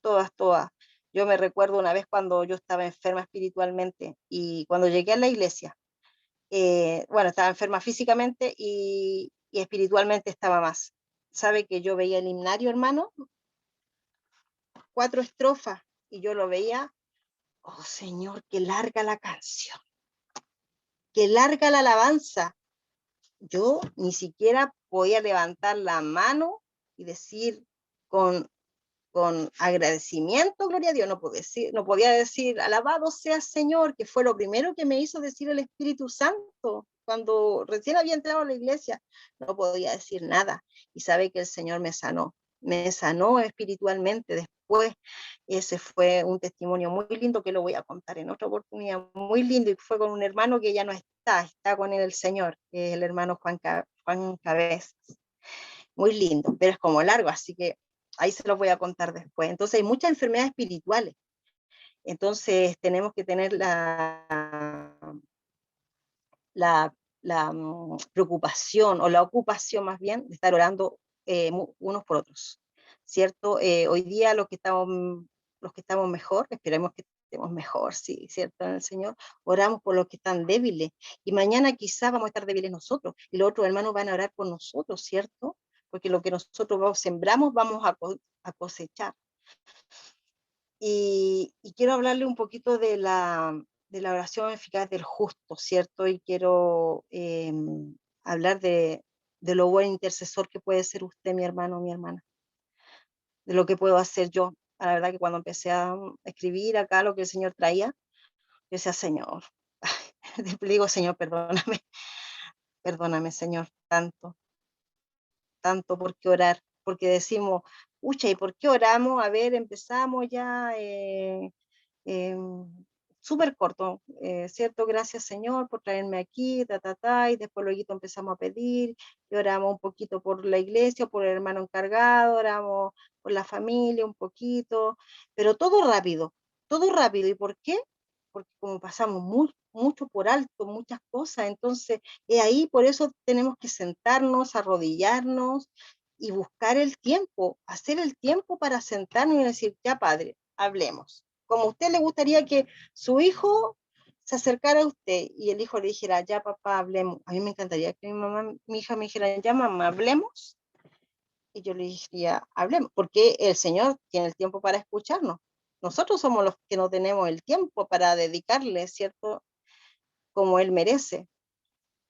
todas, todas. Yo me recuerdo una vez cuando yo estaba enferma espiritualmente y cuando llegué a la iglesia, bueno, estaba enferma físicamente y espiritualmente estaba más. ¿Sabe que yo veía el himnario, hermano? 4 estrofas y yo lo veía, oh Señor, qué larga la canción, qué larga la alabanza. Yo ni siquiera podía levantar la mano y decir con agradecimiento, gloria a Dios, no podía decir, alabado sea Señor, que fue lo primero que me hizo decir el Espíritu Santo. Cuando recién había entrado a la iglesia, no podía decir nada. Y sabe que el Señor me sanó espiritualmente. Después, ese fue un testimonio muy lindo que lo voy a contar en otra oportunidad, muy lindo, y fue con un hermano que ya no está con el Señor, que es el hermano Juan Cabezas. Muy lindo, pero es como largo, así que ahí se los voy a contar después. Entonces hay muchas enfermedades espirituales. Entonces tenemos que tener la preocupación o la ocupación más bien de estar orando unos por otros, ¿cierto? Hoy día los que estamos mejor, esperemos que estemos mejor, sí, ¿cierto? En el Señor, oramos por los que están débiles y mañana quizás vamos a estar débiles nosotros y los otros hermanos van a orar por nosotros, ¿cierto? Porque lo que nosotros sembramos vamos a cosechar. Y quiero hablarle un poquito de la oración eficaz del justo, ¿cierto? Y quiero hablar de lo buen intercesor que puede ser usted, mi hermano o mi hermana, de lo que puedo hacer yo. La verdad que cuando empecé a escribir acá lo que el Señor traía, yo decía, Señor, le digo, Señor, perdóname, Señor, tanto por qué orar, porque decimos, pucha, ¿y por qué oramos? A ver, empezamos ya súper corto, ¿cierto? Gracias, Señor, por traerme aquí, y después luego empezamos a pedir, y oramos un poquito por la iglesia, por el hermano encargado, oramos por la familia un poquito, pero todo rápido, ¿y por qué? Porque como pasamos mucho por alto, muchas cosas, entonces ahí por eso tenemos que sentarnos, arrodillarnos y buscar el tiempo, hacer el tiempo para sentarnos y decir, ya Padre, hablemos. Como a usted le gustaría que su hijo se acercara a usted y el hijo le dijera, ya papá, hablemos. A mí me encantaría que mi hija me dijera, ya mamá, hablemos. Y yo le diría, hablemos, porque el Señor tiene el tiempo para escucharnos. Nosotros somos los que no tenemos el tiempo para dedicarle, ¿cierto? Como Él merece.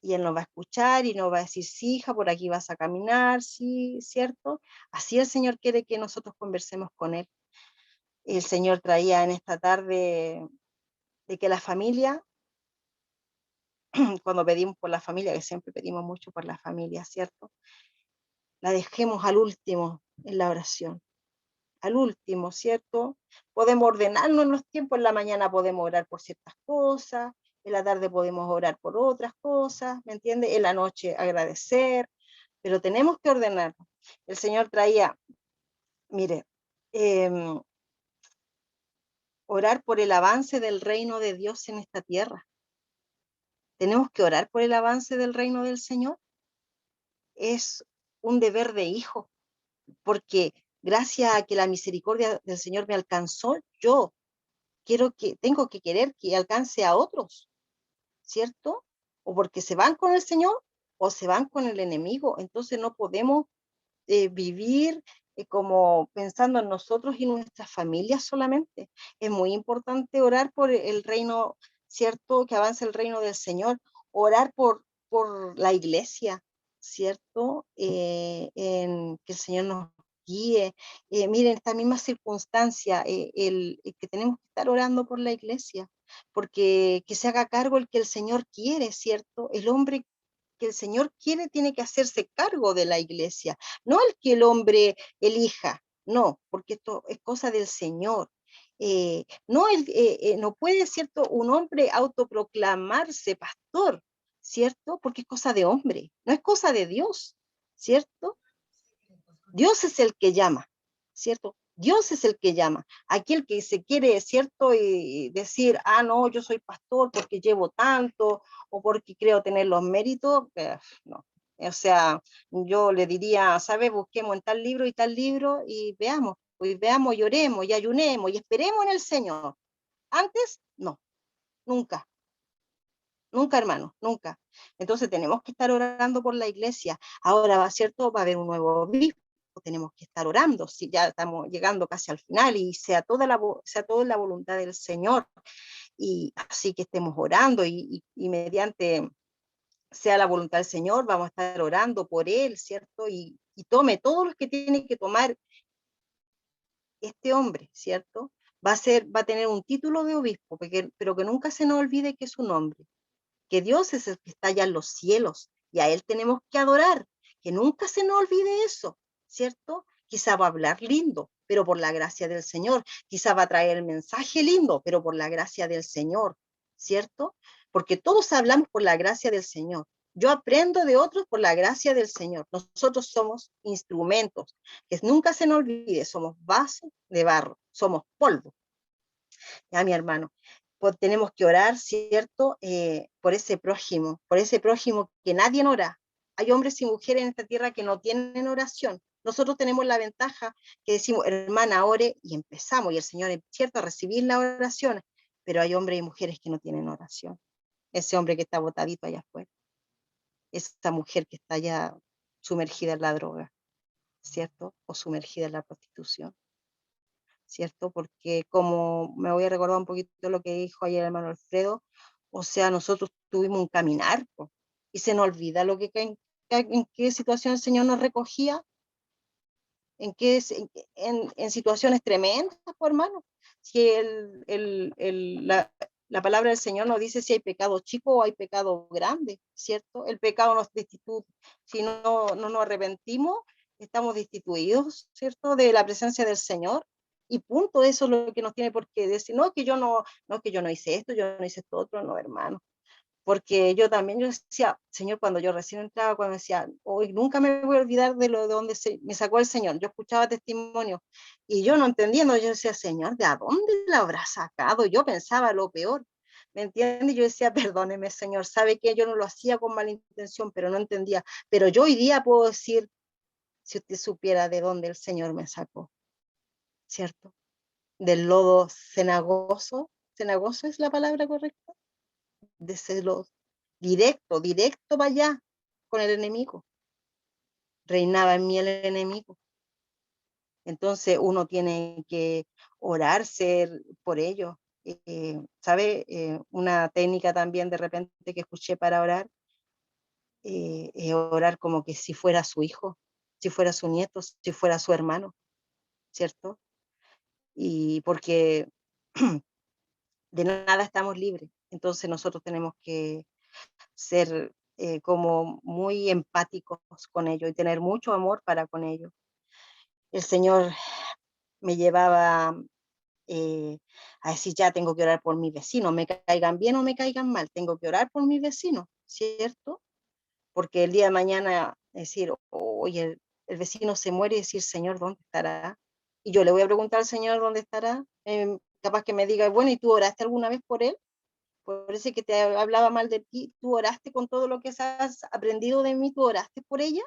Y Él nos va a escuchar y nos va a decir, sí, hija, por aquí vas a caminar, sí, ¿cierto? Así el Señor quiere que nosotros conversemos con Él. El Señor traía en esta tarde de que la familia, cuando pedimos por la familia, que siempre pedimos mucho por la familia, ¿cierto? La dejemos al último en la oración, al último, ¿cierto? Podemos ordenarnos en los tiempos, en la mañana podemos orar por ciertas cosas, En la tarde podemos orar por otras cosas, ¿me entiende? En la noche agradecer, pero tenemos que ordenarlo. El Señor traía, mire, orar por el avance del reino de Dios en esta tierra. Tenemos que orar por el avance del reino del Señor. Es un deber de hijo, porque gracias a que la misericordia del Señor me alcanzó, yo tengo que querer que alcance a otros, ¿cierto? O porque se van con el Señor o se van con el enemigo. Entonces no podemos vivir como pensando en nosotros y nuestras familias solamente. Es muy importante orar por el reino, ¿cierto? Que avance el reino del Señor, orar por la iglesia, ¿cierto? En que el Señor nos guíe. Miren, esta misma circunstancia, el que tenemos que estar orando por la iglesia, porque que se haga cargo el que el Señor quiere, ¿cierto? El hombre que el Señor quiere tiene que hacerse cargo de la iglesia, no el que el hombre elija, no, porque esto es cosa del Señor. No puede, ¿cierto?, un hombre autoproclamarse pastor, ¿cierto? Porque es cosa de hombre, no es cosa de Dios, ¿cierto? Dios es el que llama, ¿cierto? Dios es el que llama. Aquel que se quiere, ¿cierto? Y decir, ah, no, yo soy pastor porque llevo tanto o porque creo tener los méritos, no. O sea, yo le diría, ¿sabe? Busquemos en tal libro y veamos, pues veamos y oremos y ayunemos y esperemos en el Señor. Antes, no, nunca. Nunca, hermano, nunca. Entonces tenemos que estar orando por la iglesia. Ahora, va, ¿cierto? Va a haber un nuevo obispo, tenemos que estar orando. Si ya estamos llegando casi al final y sea toda la voluntad del Señor. Y así que estemos orando y mediante sea la voluntad del Señor, vamos a estar orando por él, ¿cierto? Y tome todos los que tiene que tomar este hombre, ¿cierto? Va a tener un título de obispo, pero que nunca se nos olvide que es un hombre, que Dios es el que está allá en los cielos y a Él tenemos que adorar, que nunca se nos olvide eso, ¿cierto? Quizá va a hablar lindo, pero por la gracia del Señor, quizá va a traer el mensaje lindo, pero por la gracia del Señor, ¿cierto? Porque todos hablamos por la gracia del Señor. Yo aprendo de otros por la gracia del Señor. Nosotros somos instrumentos, que nunca se nos olvide, somos vasos de barro, somos polvo. Ya, mi hermano, pues tenemos que orar, ¿cierto? Por ese prójimo que nadie ora. Hay hombres y mujeres en esta tierra que no tienen oración. Nosotros tenemos la ventaja que decimos, hermana, ore, y empezamos, y el Señor es cierto a recibir la oración, pero hay hombres y mujeres que no tienen oración. Ese hombre que está botadito allá afuera, esa mujer que está allá sumergida en la droga, ¿cierto? O sumergida en la prostitución, ¿cierto? Porque como me voy a recordar un poquito lo que dijo ayer el hermano Alfredo, o sea, nosotros tuvimos un caminar, po, y se nos olvida en qué situación el Señor nos recogía, en situaciones tremendas, po, hermano. Si la palabra del Señor nos dice si hay pecado chico o hay pecado grande, ¿cierto? El pecado nos destituye, si no nos arrepentimos, estamos destituidos, ¿cierto? De la presencia del Señor. Y punto, eso es lo que nos tiene por qué decir, no que yo no hice esto, yo no hice esto otro, no, hermano. Porque yo también, yo decía, Señor, cuando yo recién entraba, cuando decía, hoy nunca me voy a olvidar de donde me sacó el Señor. Yo escuchaba testimonios y yo no entendiendo, yo decía, Señor, ¿de a dónde la habrá sacado? Yo pensaba lo peor, ¿me entiendes? Yo decía, perdóneme, Señor, sabe que yo no lo hacía con mala intención, pero no entendía. Pero yo hoy día puedo decir, si usted supiera de dónde el Señor me sacó, ¿cierto? Del lodo cenagoso es la palabra correcta, de ese lodo, directo para allá con el enemigo. Reinaba en mí el enemigo. Entonces uno tiene que orar, ser por ello. ¿Sabe? Una técnica también de repente que escuché para orar, es orar como que si fuera su hijo, si fuera su nieto, si fuera su hermano, ¿cierto? Y porque de nada estamos libres. Entonces nosotros tenemos que ser como muy empáticos con ellos y tener mucho amor para con ellos. El Señor me llevaba a decir, ya tengo que orar por mis vecinos, me caigan bien o me caigan mal, tengo que orar por mis vecinos, ¿cierto? Porque el día de mañana decir, oye, el vecino se muere y decir, Señor, ¿dónde estará? Y yo le voy a preguntar al Señor dónde estará. Capaz que me diga, bueno, ¿y tú oraste alguna vez por él? Por ese que te hablaba mal de ti, ¿tú oraste con todo lo que has aprendido de mí? ¿Tú oraste por ella?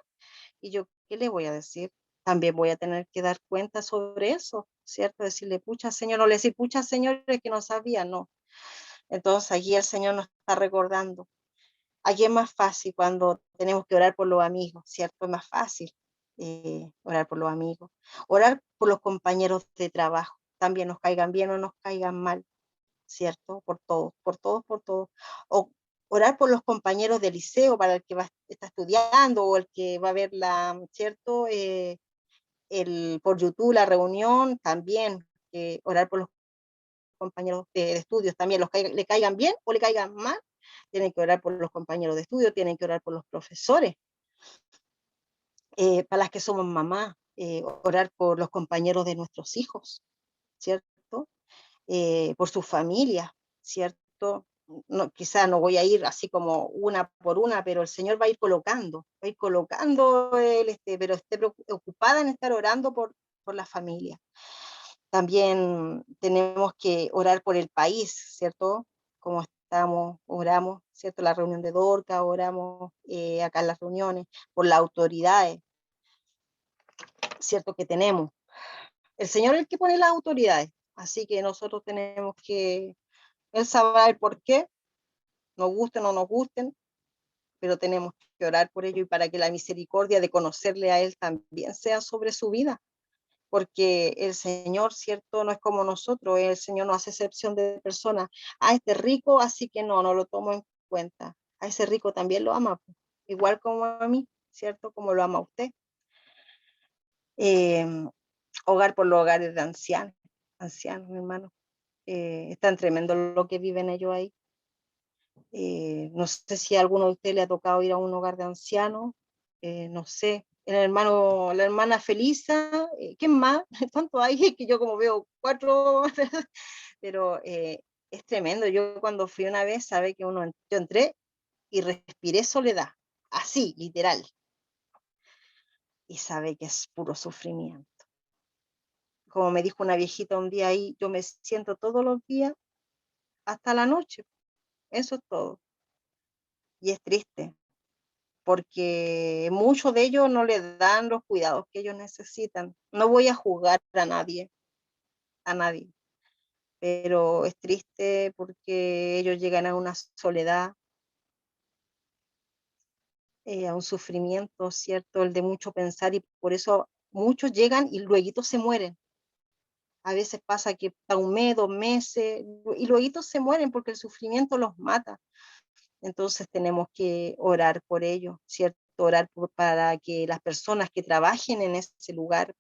Y yo, ¿qué le voy a decir? También voy a tener que dar cuenta sobre eso, ¿cierto? Decirle, pucha, Señor, no le decir, pucha, Señor, es que no sabía, no. Entonces, allí el Señor nos está recordando. Aquí es más fácil cuando tenemos que orar por los amigos, ¿cierto? Es más fácil orar por los amigos. Orar por los compañeros de trabajo, también nos caigan bien o nos caigan mal, ¿cierto? Por todos, por todos, por todos. O orar por los compañeros de liceo, para el que está estudiando o el que va a ver ¿cierto? Por YouTube la reunión, también orar por los compañeros de estudios, también le caigan bien o le caigan mal, tienen que orar por los compañeros de estudio, tienen que orar por los profesores, para las que somos mamás, orar por los compañeros de nuestros hijos, ¿cierto? Por sus familias, ¿cierto? No, quizá no voy a ir así como una por una, pero el Señor va a ir colocando, pero esté preocupada en estar orando por la familia. También tenemos que orar por el país, ¿cierto? Como oramos, ¿cierto? La reunión de Dorca, oramos acá en las reuniones, por las autoridades, ¿cierto? Que tenemos. El Señor es el que pone las autoridades, así que nosotros tenemos que, Él sabrá el por qué, nos gusten o no nos gusten, pero tenemos que orar por ello y para que la misericordia de conocerle a Él también sea sobre su vida, porque el Señor, ¿cierto? No es como nosotros, el Señor no hace excepción de personas. Este rico, así que no lo tomo en cuenta. A ese rico también lo ama, pues, igual como a mí, ¿cierto? Como lo ama a usted. Hogar por los hogares de ancianos, mi hermano. Es tan tremendo lo que viven ellos ahí. No sé si a alguno de ustedes le ha tocado ir a un hogar de ancianos, no sé, la hermana Felisa, ¿quién más? ¿Cuánto hay? Que yo como veo 4, pero es tremendo. Yo cuando fui una vez, sabe que yo entré y respiré soledad, así, literal, y sabe que es puro sufrimiento. Como me dijo una viejita un día ahí, yo me siento todos los días hasta la noche, eso es todo. Y es triste, porque muchos de ellos no les dan los cuidados que ellos necesitan. No voy a juzgar a nadie, pero es triste porque ellos llegan a una soledad, a un sufrimiento, ¿cierto? El de mucho pensar, y por eso muchos llegan y luego se mueren. A veces pasa que está 1 mes, 2 meses, y luego se mueren porque el sufrimiento los mata. Entonces tenemos que orar por ellos, ¿cierto? Orar para que las personas que trabajen en ese lugar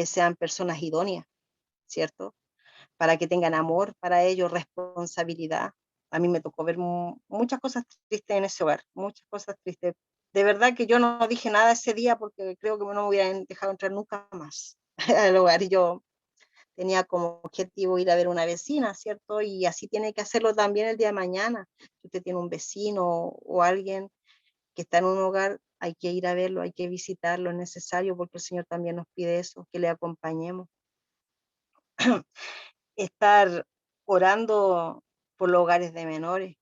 sean personas idóneas, ¿cierto? Para que tengan amor para ellos, responsabilidad. A mí me tocó ver muchas cosas tristes en ese hogar, muchas cosas tristes. De verdad que yo no dije nada ese día porque creo que no me hubieran dejado entrar nunca más al hogar. Y yo tenía como objetivo ir a ver una vecina, ¿cierto? Y así tiene que hacerlo también el día de mañana. Si usted tiene un vecino o alguien que está en un hogar, hay que ir a verlo, hay que visitarlo, es necesario, porque el Señor también nos pide eso, que le acompañemos. Estar orando por los hogares de menores,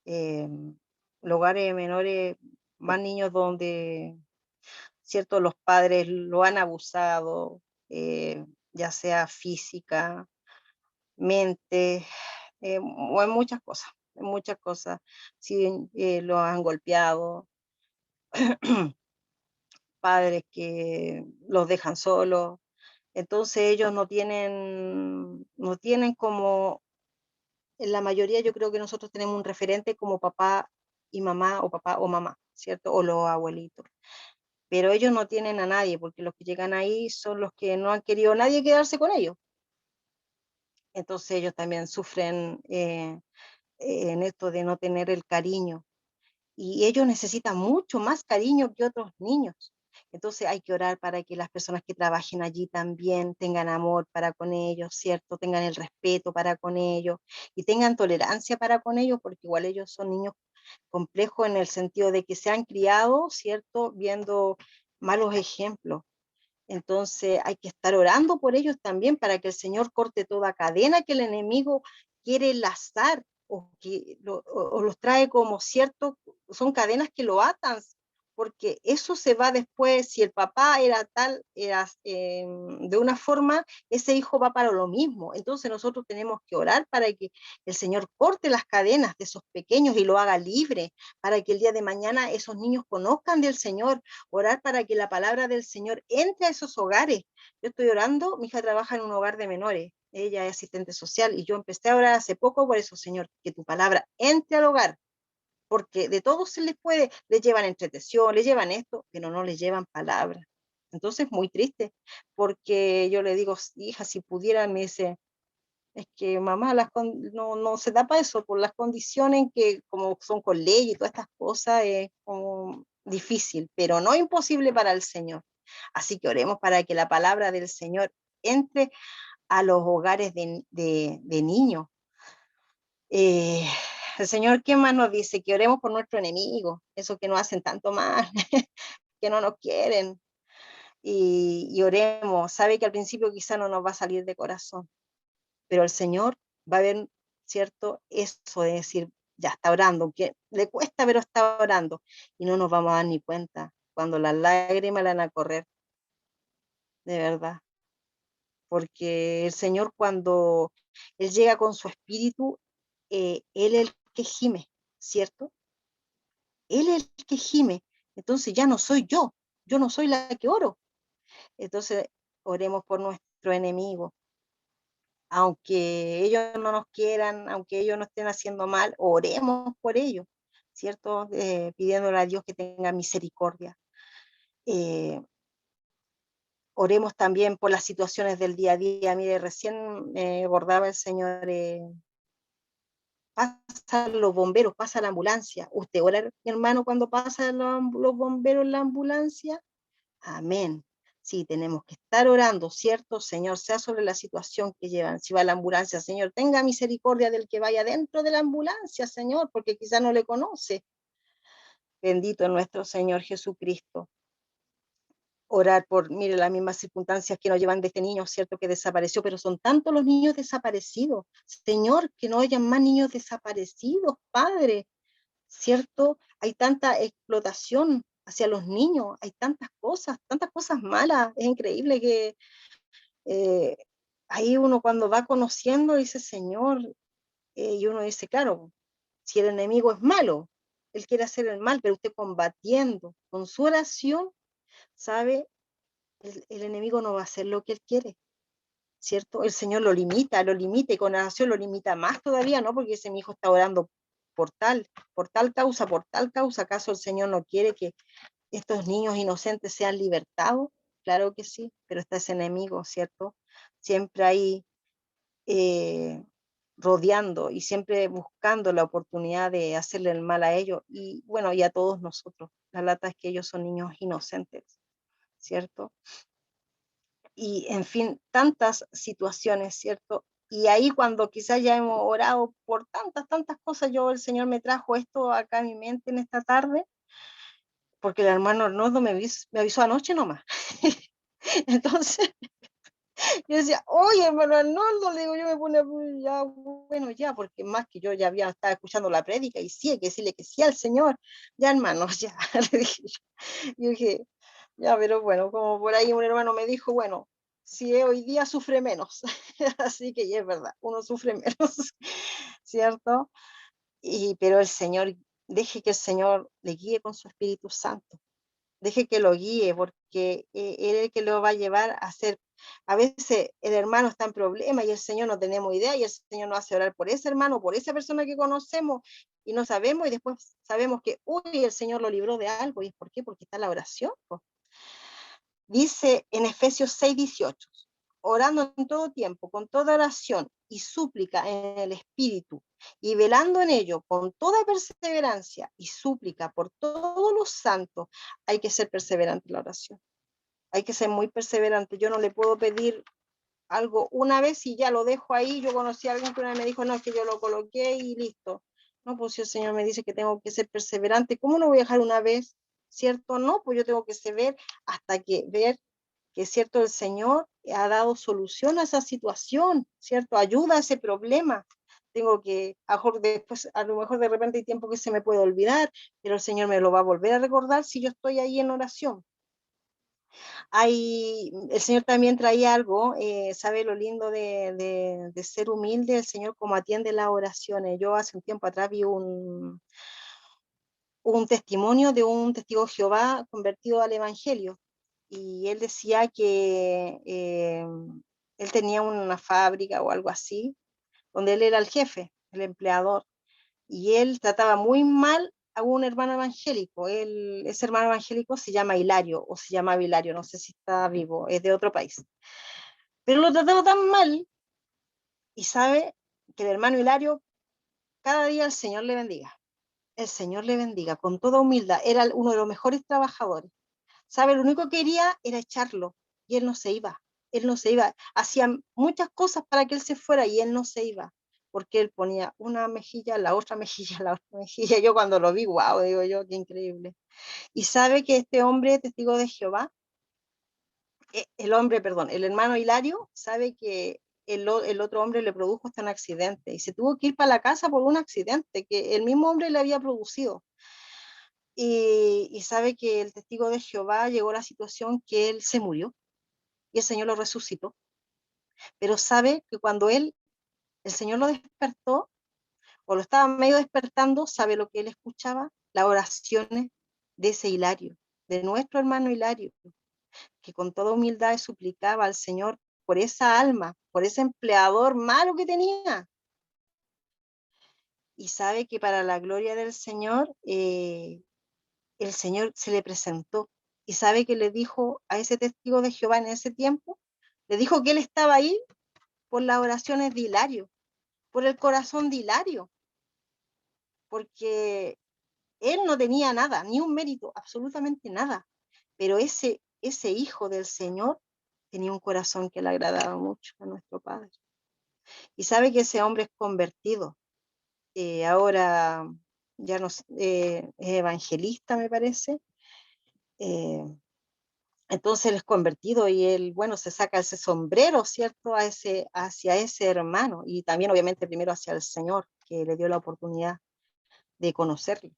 los hogares de menores, más niños donde, ¿cierto? Los padres lo han abusado, ya sea física, mente, o en muchas cosas. Sí, lo han golpeado, padres que los dejan solos, entonces ellos no tienen como, en la mayoría yo creo que nosotros tenemos un referente como papá y mamá, o papá o mamá, ¿cierto? O los abuelitos. Pero ellos no tienen a nadie, porque los que llegan ahí son los que no han querido nadie quedarse con ellos. Entonces ellos también sufren en esto de no tener el cariño. Y ellos necesitan mucho más cariño que otros niños. Entonces hay que orar para que las personas que trabajen allí también tengan amor para con ellos, ¿cierto? Tengan el respeto para con ellos y tengan tolerancia para con ellos, porque igual ellos son niños complejos en el sentido de que se han criado, ¿cierto? Viendo malos ejemplos. Entonces hay que estar orando por ellos también para que el Señor corte toda cadena que el enemigo quiere lazar o que o los trae como cierto, son cadenas que lo atan, porque eso se va después, si el papá era tal, era de una forma, ese hijo va para lo mismo. Entonces nosotros tenemos que orar para que el Señor corte las cadenas de esos pequeños y lo haga libre, para que el día de mañana esos niños conozcan del Señor, orar para que la palabra del Señor entre a esos hogares. Yo estoy orando, mi hija trabaja en un hogar de menores, ella es asistente social y yo empecé a orar hace poco por eso, Señor, que tu palabra entre al hogar, porque de todos se les puede, les llevan entretención, les llevan esto, pero no les llevan palabra. Entonces, muy triste, porque yo le digo, hija, si pudiera, me dice, es que mamá, no se da para eso, por las condiciones en que, como son con ley y todas estas cosas, es como difícil, pero no imposible para el Señor. Así que oremos para que la palabra del Señor entre a los hogares de niños. El Señor, ¿qué más nos dice? Que oremos por nuestros enemigos, esos que nos hacen tanto mal, que no nos quieren, y oremos. Sabe que al principio quizá no nos va a salir de corazón, pero el Señor va a ver, ¿cierto? Eso de decir, ya está orando, que le cuesta, pero está orando, y no nos vamos a dar ni cuenta cuando las lágrimas le van a correr, de verdad. Porque el Señor, cuando Él llega con su espíritu, Él es el que gime, ¿cierto? Él es el que gime. Entonces ya no soy yo no soy la que oro. Entonces oremos por nuestro enemigo. Aunque ellos no nos quieran, aunque ellos no estén haciendo mal, oremos por ellos, ¿cierto? Pidiéndole a Dios que tenga misericordia. Oremos también por las situaciones del día a día. Mire, recién me acordaba el Señor, pasan los bomberos, pasa la ambulancia. ¿Usted ora, mi hermano, cuando pasan los bomberos en la ambulancia? Amén. Sí, tenemos que estar orando, ¿cierto? Señor, sea sobre la situación que llevan. Si va a la ambulancia, Señor, tenga misericordia del que vaya dentro de la ambulancia, Señor, porque quizá no le conoce. Bendito nuestro Señor Jesucristo. Orar por, mire, las mismas circunstancias que nos llevan de este niño, ¿cierto? Que desapareció, pero son tantos los niños desaparecidos. Señor, que no hayan más niños desaparecidos, Padre, ¿cierto? Hay tanta explotación hacia los niños, hay tantas cosas malas. Es increíble que eh, ahí uno cuando va conociendo dice, Señor, y uno dice, claro, si el enemigo es malo, él quiere hacer el mal, pero usted combatiendo con su oración, ¿sabe? El enemigo no va a hacer lo que él quiere, ¿cierto? El Señor lo limita y con oración lo limita más todavía, ¿no? Porque ese mi hijo está orando por tal causa, ¿acaso el Señor no quiere que estos niños inocentes sean libertados? Claro que sí, pero está ese enemigo, ¿cierto? Siempre ahí rodeando y siempre buscando la oportunidad de hacerle el mal a ellos y bueno, y a todos nosotros. La lata es que ellos son niños inocentes, ¿cierto? Y en fin, tantas situaciones, ¿cierto? Y ahí cuando quizás ya hemos orado por tantas cosas, el Señor me trajo esto acá a mi mente en esta tarde, porque el hermano Arnoldo me avisó anoche nomás. Entonces, yo decía, oye, hermano Arnoldo, le digo, yo me pone, ya, bueno, ya, porque más que yo ya había estado escuchando la prédica y sí, hay que decirle que sí al Señor, ya, hermano, ya, le dije yo dije, ya, pero bueno, como por ahí un hermano me dijo, bueno, si es hoy día sufre menos, así que ya es verdad, uno sufre menos, ¿cierto? Pero el Señor, deje que el Señor le guíe con su Espíritu Santo, deje que lo guíe, porque Él es el que lo va a llevar a hacer. A veces el hermano está en problema y el Señor no tenemos idea y el Señor nos hace orar por ese hermano, por esa persona que conocemos y no sabemos y después sabemos que, uy, el Señor lo libró de algo. ¿Y por qué? Porque está la oración. Pues. Dice en Efesios 6:18, orando en todo tiempo, con toda oración y súplica en el Espíritu, y velando en ello con toda perseverancia y súplica por todos los santos. Hay que ser perseverante en la oración. Hay que ser muy perseverante. Yo no le puedo pedir algo una vez y ya lo dejo ahí. Yo conocí a alguien que una vez me dijo, no, es que yo lo coloqué y listo. No, pues si el Señor me dice que tengo que ser perseverante, ¿cómo no voy a dejar una vez? ¿Cierto? No, pues yo tengo que ver hasta que ver que es cierto el Señor ha dado solución a esa situación, ¿cierto? Ayuda a ese problema. Tengo que, después, a lo mejor de repente hay tiempo que se me puede olvidar, pero el Señor me lo va a volver a recordar si yo estoy ahí en oración. El Señor también traía algo, sabe lo lindo de ser humilde, el Señor como atiende las oraciones. Yo hace un tiempo atrás vi un testimonio de un testigo de Jehová convertido al Evangelio, y él decía que él tenía una fábrica o algo así, donde él era el jefe, el empleador, y él trataba muy mal a un hermano evangélico. Ese hermano evangélico se llama Hilario, o se llamaba Hilario, no sé si está vivo, es de otro país. Pero lo trataba tan mal, y sabe que el hermano Hilario, cada día el Señor le bendiga. El Señor le bendiga, con toda humildad. Era uno de los mejores trabajadores. ¿Sabe? Lo único que quería era echarlo, y él no se iba. Él no se iba. Hacían muchas cosas para que él se fuera y él no se iba, porque él ponía una mejilla, la otra mejilla, la otra mejilla. Yo cuando lo vi, wow, digo yo, qué increíble. Y sabe que este hombre, testigo de Jehová, el hermano Hilario, sabe que el otro hombre le produjo hasta un accidente y se tuvo que ir para la casa por un accidente que el mismo hombre le había producido. Y sabe que el testigo de Jehová llegó a la situación que él se murió y el Señor lo resucitó. Pero sabe que cuando el Señor lo despertó, o lo estaba medio despertando, sabe lo que él escuchaba, las oraciones de ese Hilario, de nuestro hermano Hilario, que con toda humildad suplicaba al Señor por esa alma, por ese empleador malo que tenía. Y sabe que para la gloria del Señor, el Señor se le presentó. Y sabe que le dijo a ese testigo de Jehová en ese tiempo, le dijo que él estaba ahí por las oraciones de Hilario, por el corazón de Hilario, porque él no tenía nada, ni un mérito, absolutamente nada, pero ese hijo del Señor tenía un corazón que le agradaba mucho a nuestro Padre. Y sabe que ese hombre es convertido, ahora ya no, es evangelista, me parece. Entonces él es convertido y él, bueno, se saca ese sombrero, ¿cierto?, hacia ese hermano, y también obviamente primero hacia el Señor, que le dio la oportunidad de conocerlo.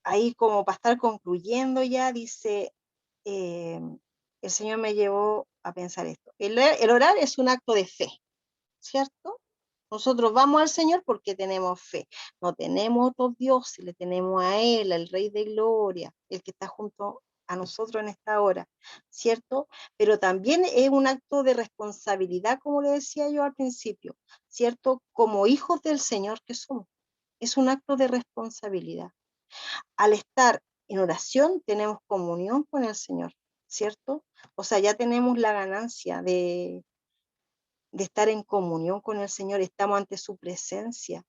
Ahí como para estar concluyendo ya, dice, el Señor me llevó a pensar esto. El orar es un acto de fe, ¿cierto? Nosotros vamos al Señor porque tenemos fe. No tenemos otro Dios, le tenemos a Él, al Rey de Gloria, el que está junto a nosotros en esta hora, ¿cierto? Pero también es un acto de responsabilidad, como le decía yo al principio, ¿cierto? Como hijos del Señor que somos. Es un acto de responsabilidad. Al estar en oración tenemos comunión con el Señor, ¿cierto? O sea, ya tenemos la ganancia de estar en comunión con el Señor, estamos ante su presencia,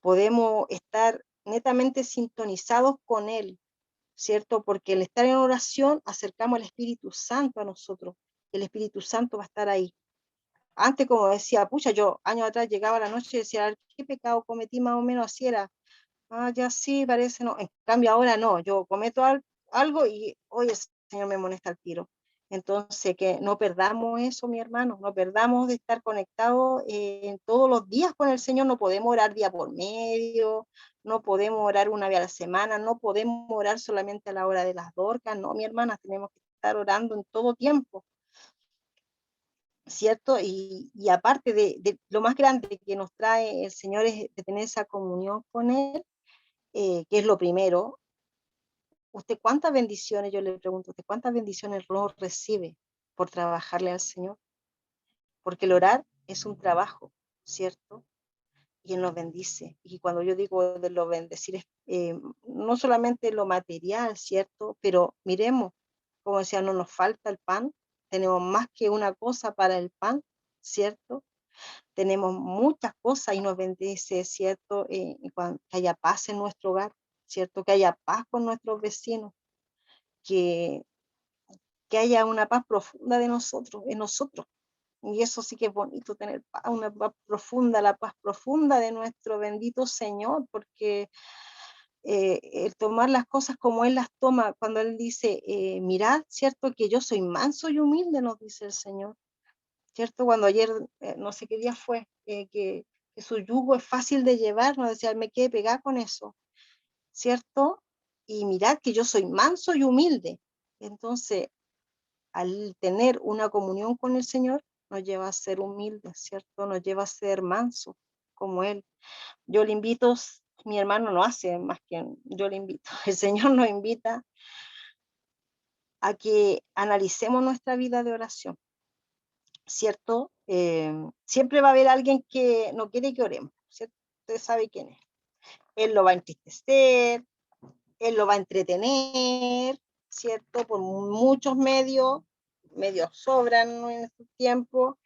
podemos estar netamente sintonizados con Él, ¿cierto? Porque el estar en oración acercamos al Espíritu Santo a nosotros, el Espíritu Santo va a estar ahí. Antes, como decía, pucha, yo años atrás llegaba a la noche y decía, a ver, ¿qué pecado cometí? Más o menos así era, ya sí, parece, no. En cambio ahora no, yo cometo algo y hoy el Señor me amonesta al tiro. Entonces, que no perdamos eso, mi hermano, no perdamos de estar conectados todos los días con el Señor. No podemos orar día por medio, no podemos orar una vez a la semana, no podemos orar solamente a la hora de las dorcas, no, mi hermana, tenemos que estar orando en todo tiempo, ¿cierto? Y aparte de lo más grande que nos trae el Señor es de tener esa comunión con Él, que es lo primero. ¿Usted cuántas bendiciones, yo le pregunto, ¿usted cuántas bendiciones no recibe por trabajarle al Señor? Porque el orar es un trabajo, ¿cierto? Y Él nos bendice. Y cuando yo digo de lo bendecir, no solamente lo material, ¿cierto? Pero miremos, como decía, no nos falta el pan, tenemos más que una cosa para el pan, ¿cierto? Tenemos muchas cosas y nos bendice, ¿cierto? Que haya paz en nuestro hogar, ¿cierto? Que haya paz con nuestros vecinos, que, que haya una paz profunda de nosotros, en nosotros. Y eso sí que es bonito, tener paz, una paz profunda, la paz profunda de nuestro bendito Señor, porque el tomar las cosas como Él las toma, cuando Él dice, mirad, ¿cierto? Que yo soy manso y humilde, nos dice el Señor, ¿cierto? Cuando ayer, no sé qué día fue, que su yugo es fácil de llevar, nos decía, me quedé pegada con eso, ¿cierto? Y mirad que yo soy manso y humilde. Entonces, al tener una comunión con el Señor, nos lleva a ser humildes, ¿cierto? Nos lleva a ser mansos como Él. Yo le invito, mi hermano no hace más que yo le invito, el Señor nos invita a que analicemos nuestra vida de oración, ¿cierto? Siempre va a haber alguien que no quiere que oremos, ¿cierto? Usted sabe quién es. Él lo va a entristecer, él lo va a entretener, ¿cierto? Por muchos medios sobran en estos tiempos.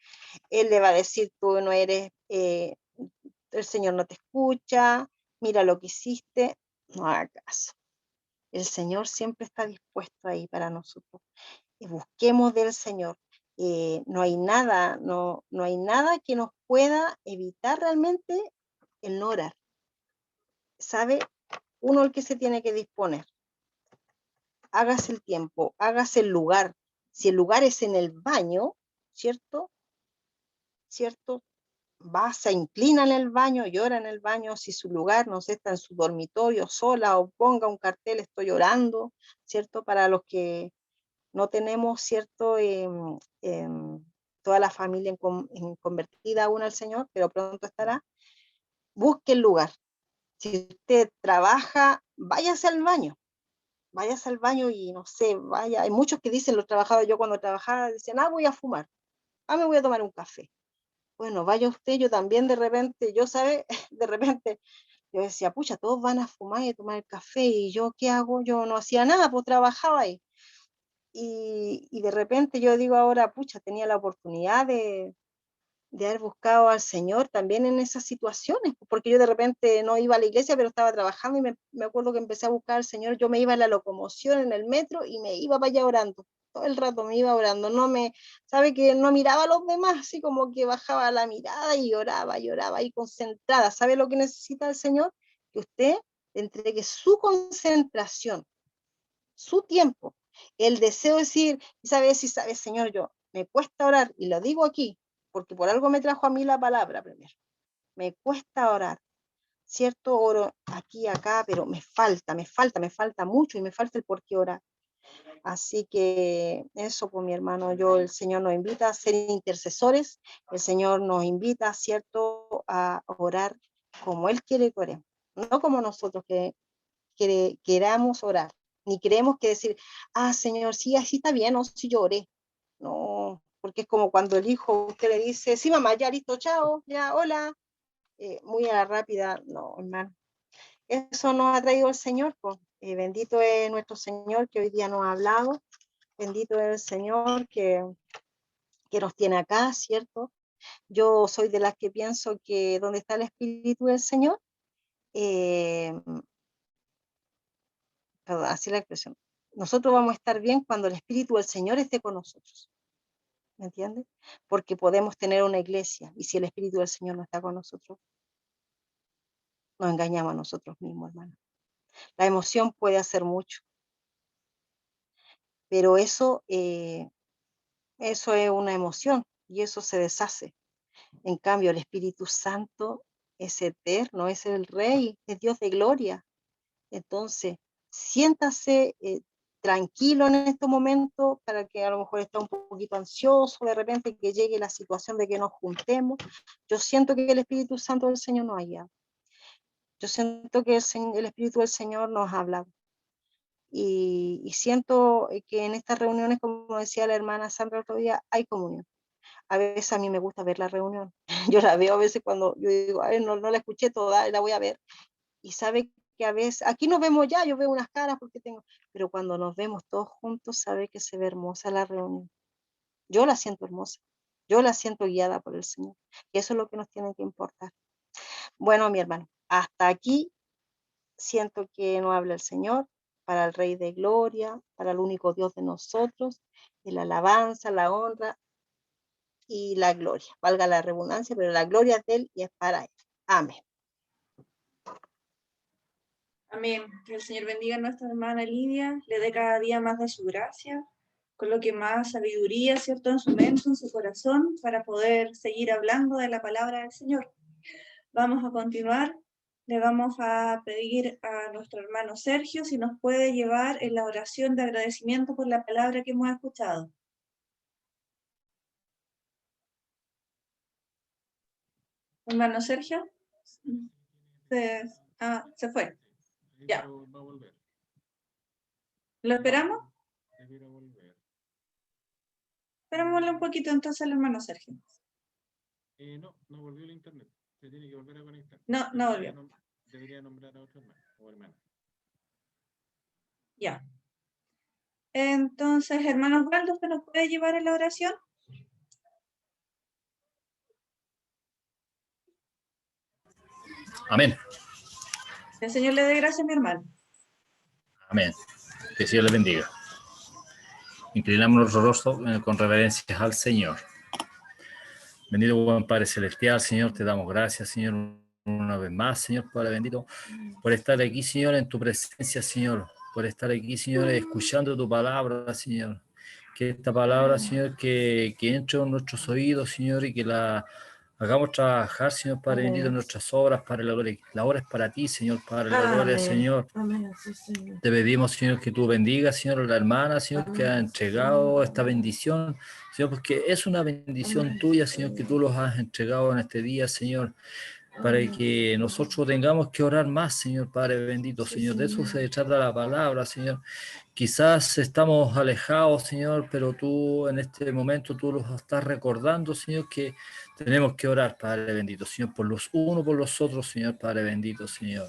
Él le va a decir, tú no eres, el Señor no te escucha, mira lo que hiciste, no haga caso. El Señor siempre está dispuesto ahí para nosotros. Busquemos del Señor. No hay nada, no hay nada que nos pueda evitar realmente el no orar. ¿Sabe? Uno el que se tiene que disponer. Hágase el tiempo, hágase el lugar. Si el lugar es en el baño, ¿cierto? ¿Cierto? Se inclina en el baño, llora en el baño, si su lugar no sé, está en su dormitorio sola, o ponga un cartel, estoy orando, ¿cierto? Para los que no tenemos, ¿cierto? Toda la familia convertida aún al Señor, pero pronto estará. Busque el lugar. Si usted trabaja, váyase al baño y no sé, vaya. Hay muchos que dicen, yo cuando trabajaba, decían, voy a fumar, me voy a tomar un café. Bueno, vaya usted, yo también de repente, de repente, yo decía, pucha, todos van a fumar y a tomar el café, y yo, ¿qué hago? Yo no hacía nada, pues trabajaba ahí. Y de repente yo digo ahora, pucha, tenía la oportunidad de haber buscado al Señor también en esas situaciones, porque yo de repente no iba a la iglesia, pero estaba trabajando y me acuerdo que empecé a buscar al Señor. Yo me iba a la locomoción en el metro y me iba para allá orando. Todo el rato me iba orando, sabe que no miraba a los demás, así como que bajaba la mirada y lloraba ahí concentrada. ¿Sabe lo que necesita el Señor? Que usted le entregue su concentración, su tiempo, el deseo de decir, ¿sabe? Si sabe, Señor, yo me cuesta orar, y lo digo aquí, porque por algo me trajo a mí la palabra primero. Me cuesta orar, ¿cierto? Oro aquí, acá, pero me falta mucho, y me falta el por qué orar. Así que eso, pues mi hermano, el Señor nos invita a ser intercesores, el Señor nos invita, ¿cierto?, a orar como Él quiere que oremos, no como nosotros que queramos orar, ni queremos que decir, Señor, sí, así está bien, o si yo oré. No, porque es como cuando el hijo, usted le dice, sí, mamá, ya listo, chao, ya, hola, muy a la rápida. No, hermano, eso nos ha traído el Señor, pues. Bendito es nuestro Señor que hoy día nos ha hablado, bendito es el Señor que nos tiene acá, ¿cierto? Yo soy de las que pienso que donde está el Espíritu del Señor, perdón, así la expresión, nosotros vamos a estar bien cuando el Espíritu del Señor esté con nosotros. ¿Me entiendes? Porque podemos tener una iglesia, y si el Espíritu del Señor no está con nosotros, nos engañamos a nosotros mismos, hermano. La emoción puede hacer mucho, pero eso es una emoción y eso se deshace. En cambio, el Espíritu Santo es eterno, es el Rey, es Dios de gloria. Entonces, siéntase tranquilo en estos momentos, para que a lo mejor está un poquito ansioso, de repente que llegue la situación de que nos juntemos. Yo siento que el Espíritu Santo del Señor nos ha guiado. Yo siento que el Espíritu del Señor nos ha hablado. Y siento que en estas reuniones, como decía la hermana Sandra el otro día, hay comunión. A veces a mí me gusta ver la reunión. Yo la veo a veces cuando yo digo, a ver, no la escuché toda, la voy a ver. Y sabe que a veces, aquí nos vemos ya, yo veo unas caras porque pero cuando nos vemos todos juntos, sabe que se ve hermosa la reunión. Yo la siento hermosa. Yo la siento guiada por el Señor. Y eso es lo que nos tiene que importar. Bueno, mi hermano, hasta aquí siento que no habla el Señor para el Rey de Gloria, para el único Dios de nosotros, y la alabanza, la honra y la gloria. Valga la redundancia, pero la gloria es de Él y es para Él. Amén. Amén. Que el Señor bendiga a nuestra hermana Lidia, le dé cada día más de su gracia, coloque más sabiduría, ¿cierto?, en su mente, en su corazón, para poder seguir hablando de la palabra del Señor. Vamos a continuar. Le vamos a pedir a nuestro hermano Sergio si nos puede llevar en la oración de agradecimiento por la palabra que hemos escuchado. Hermano Sergio. Se fue. Ya. Va a volver. ¿Lo esperamos? Debiera volver. Esperémosle un poquito entonces al hermano Sergio. No volvió el internet. Se tiene que volver a conectar. No volvió. Debería nombrar a otro hermano o hermana. Ya. Entonces, hermano Osvaldo, ¿usted nos puede llevar en la oración? Amén. El Señor le dé gracias, mi hermano. Amén. Que el Señor les bendiga. Inclinamos nuestro rostro con reverencias al Señor. Bendito buen Padre Celestial, Señor, te damos gracias, Señor, una vez más, Señor, Padre bendito, por estar aquí, Señor, en tu presencia, Señor, por estar aquí, Señor, escuchando tu palabra, Señor. Que esta palabra, Señor, que entre en nuestros oídos, Señor, y que la hagamos trabajar, Señor, Padre bendito, en nuestras obras, para la gloria. La obra es para ti, Señor, Padre, la gloria, Señor. Amén, sí, Señor. Te pedimos, Señor, que tú bendigas, Señor, a la hermana, Señor, que ha entregado esta bendición, Señor, porque es una bendición tuya, Señor, que tú los has entregado en este día, Señor, para que nosotros tengamos que orar más, Señor, Padre bendito, Señor. De eso se trata la palabra, Señor. Quizás estamos alejados, Señor, pero tú en este momento tú los estás recordando, Señor, que tenemos que orar, Padre bendito, Señor, por los unos, por los otros, Señor, Padre bendito, Señor.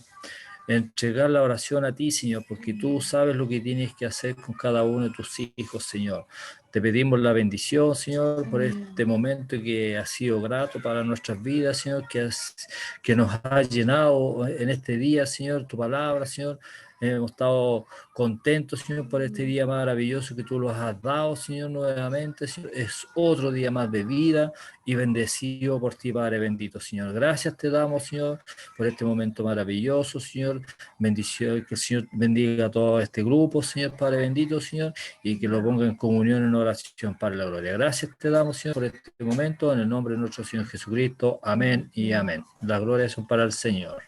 Entregar la oración a ti, Señor, porque tú sabes lo que tienes que hacer con cada uno de tus hijos, Señor. Te pedimos la bendición, Señor, por este momento que ha sido grato para nuestras vidas, Señor, que nos ha llenado en este día, Señor, tu palabra, Señor. Hemos estado contentos, Señor, por este día maravilloso que tú nos has dado, Señor, nuevamente, Señor. Es otro día más de vida y bendecido por ti, Padre bendito, Señor. Gracias te damos, Señor, por este momento maravilloso, Señor. Bendición, que el Señor bendiga a todo este grupo, Señor, Padre bendito, Señor, y que lo ponga en comunión en oración para la gloria. Gracias te damos, Señor, por este momento, en el nombre de nuestro Señor Jesucristo. Amén y amén. Las glorias son para el Señor.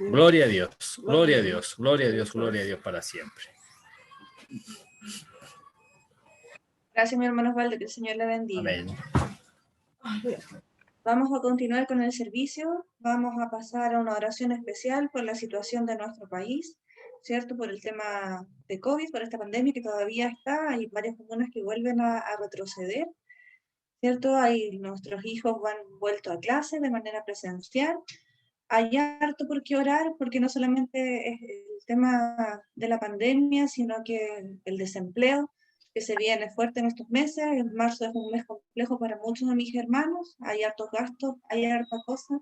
Gloria a Dios, gloria a Dios, gloria a Dios, gloria a Dios para siempre. Gracias, mi hermano Osvaldo, que el Señor le bendiga. Amén. Vamos a continuar con el servicio. Vamos a pasar a una oración especial por la situación de nuestro país, ¿cierto? Por el tema de COVID, por esta pandemia que todavía está. Hay varias comunas que vuelven a retroceder, ¿cierto? Hay nuestros hijos han vuelto a clase de manera presencial. Hay harto por qué orar, porque no solamente es el tema de la pandemia, sino que el desempleo que se viene fuerte en estos meses. En marzo es un mes complejo para muchos de mis hermanos, hay hartos gastos, hay harta cosa.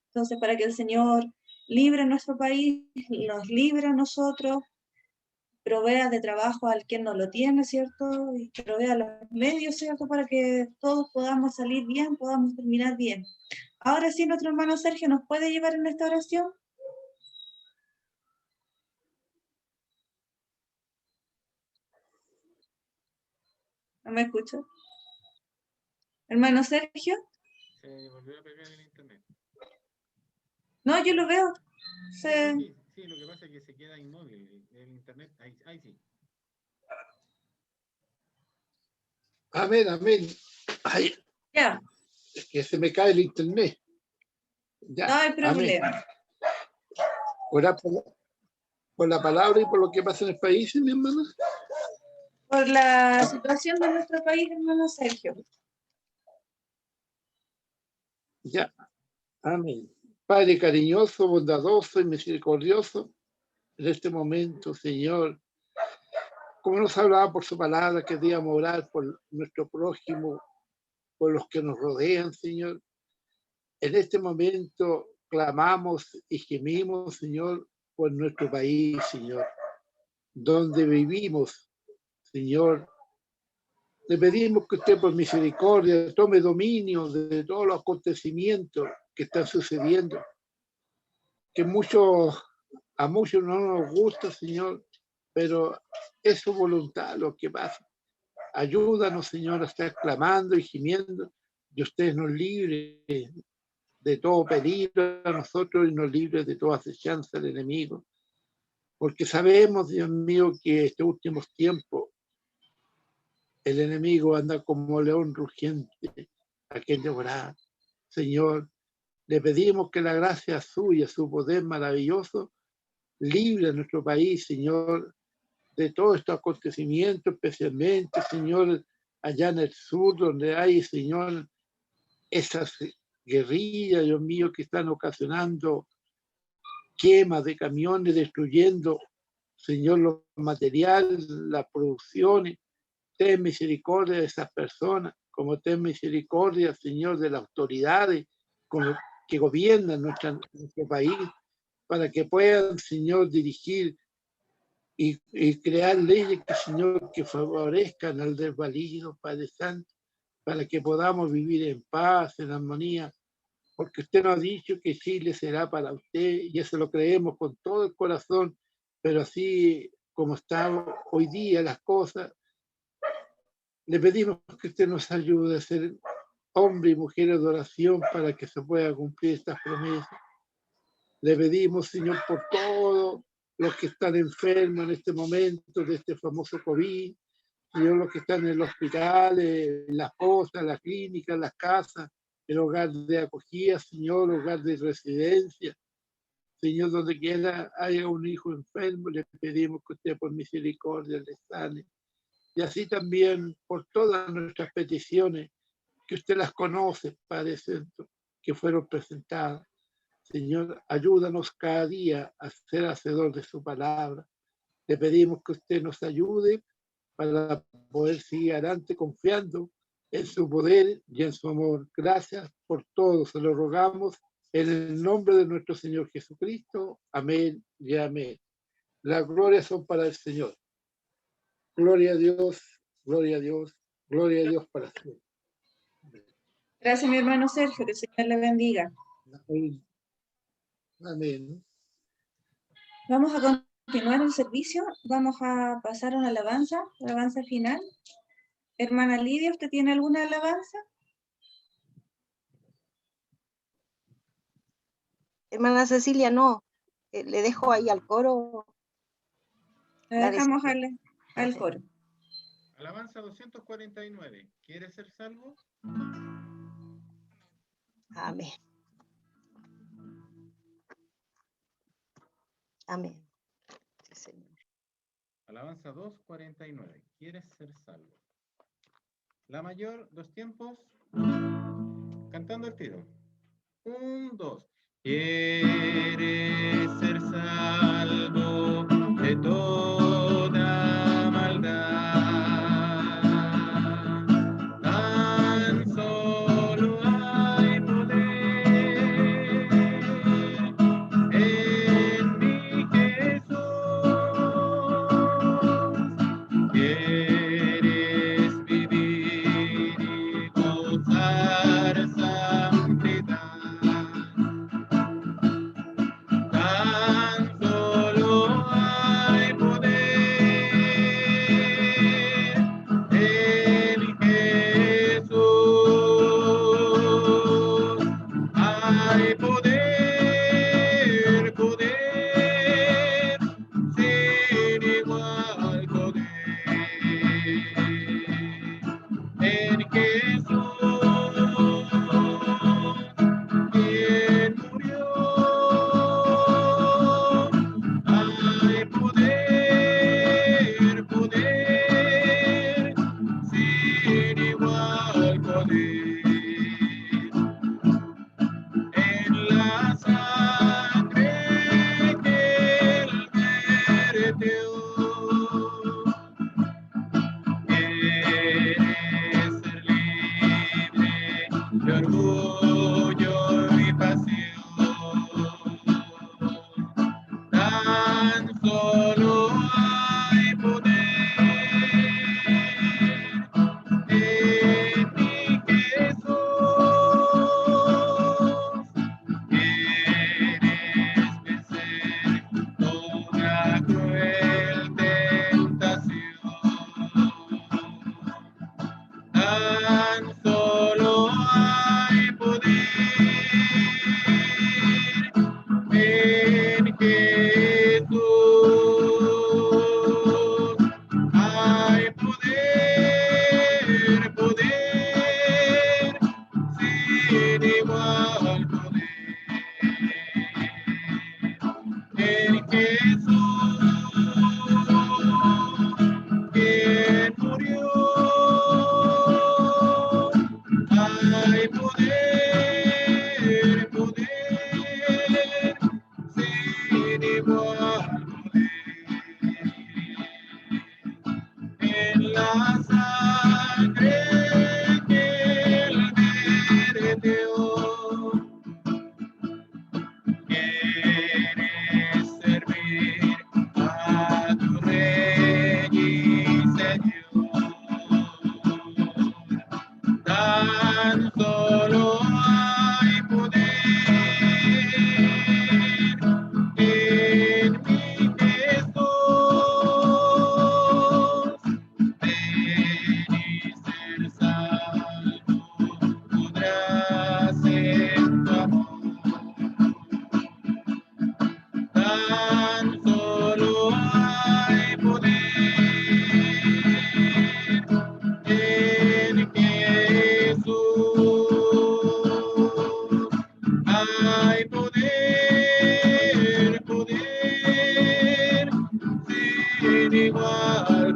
Entonces, para que el Señor libre a nuestro país, nos libre a nosotros, provea de trabajo al quien no lo tiene, ¿cierto? Y provea los medios, ¿cierto? Para que todos podamos salir bien, podamos terminar bien. Ahora sí, nuestro hermano Sergio nos puede llevar en esta oración. ¿No me escucha? Hermano Sergio. Se volvió a pegar el internet. No, yo lo veo. Sí, lo que pasa es que se queda inmóvil el internet. Ahí sí. Amén, amén. Ay, Ya, es que se me cae el internet. Ya, no hay amén. problema. Orar por la palabra y por lo que pasa en el país, mi hermana. Por la situación de nuestro país, hermano Sergio. Ya, amén. Padre cariñoso, bondadoso y misericordioso, en este momento, Señor, como nos hablaba por su palabra, que debíamos orar por nuestro prójimo, por los que nos rodean, Señor. En este momento clamamos y gemimos, Señor, por nuestro país, Señor, donde vivimos, Señor. Le pedimos que usted por misericordia tome dominio de todos los acontecimientos que están sucediendo, que a muchos no nos gusta, Señor, pero es su voluntad lo que pasa. Ayúdanos, Señor, a estar clamando y gimiendo, y usted nos libre de todo peligro a nosotros y nos libre de toda acechanza del enemigo. Porque sabemos, Dios mío, que estos últimos tiempos el enemigo anda como león rugiente a quien devorar. Señor, le pedimos que la gracia suya, su poder maravilloso, libre a nuestro país, Señor, de todos estos acontecimientos, especialmente, Señor, allá en el sur, donde hay, Señor, esas guerrillas, Dios mío, que están ocasionando quemas de camiones, destruyendo, Señor, los materiales, las producciones. Ten misericordia de esas personas, como ten misericordia, Señor, de las autoridades que gobiernan nuestro país, para que puedan, Señor, dirigir y crear leyes que, Señor, que favorezcan al desvalido, Padre Santo, para que podamos vivir en paz, en armonía, porque usted nos ha dicho que Chile será para usted, y eso lo creemos con todo el corazón, pero así como están hoy día las cosas, le pedimos que usted nos ayude a ser hombres y mujeres de oración para que se pueda cumplir estas promesas. Le pedimos, Señor, por todos los que están enfermos en este momento de este famoso COVID, Señor, los que están en los hospitales, en las cosas, las clínicas, las casas, el hogar de acogida, Señor, hogar de residencia. Señor, donde quiera haya un hijo enfermo, le pedimos que usted por misericordia le sane. Y así también por todas nuestras peticiones, que usted las conoce, Padre Santo, que fueron presentadas. Señor, ayúdanos cada día a ser hacedor de su palabra. Le pedimos que usted nos ayude para poder seguir adelante confiando en su poder y en su amor. Gracias por todo, se lo rogamos en el nombre de nuestro Señor Jesucristo. Amén y amén. Las glorias son para el Señor. Gloria a Dios, gloria a Dios, gloria a Dios para siempre. Gracias, mi hermano Sergio, que el Señor le bendiga. Amén. Amén. Vamos a continuar el servicio, vamos a pasar a una alabanza final. Hermana Lidia, ¿usted tiene alguna alabanza? Hermana Cecilia, no. Le dejo ahí al coro. La dejamos al coro. Alabanza 249. ¿Quieres ser salvo? Amén. Amén. Sí, Señor. Alabanza 249. ¿Quieres ser salvo? La mayor, 2 tiempos. Cantando el tiro. 1, 2. ¿Quieres ser salvo de toda maldad? Tan solo hay poder en mi Jesús. ¿Quieres vivir y gozar santidad? Tan solo hay poder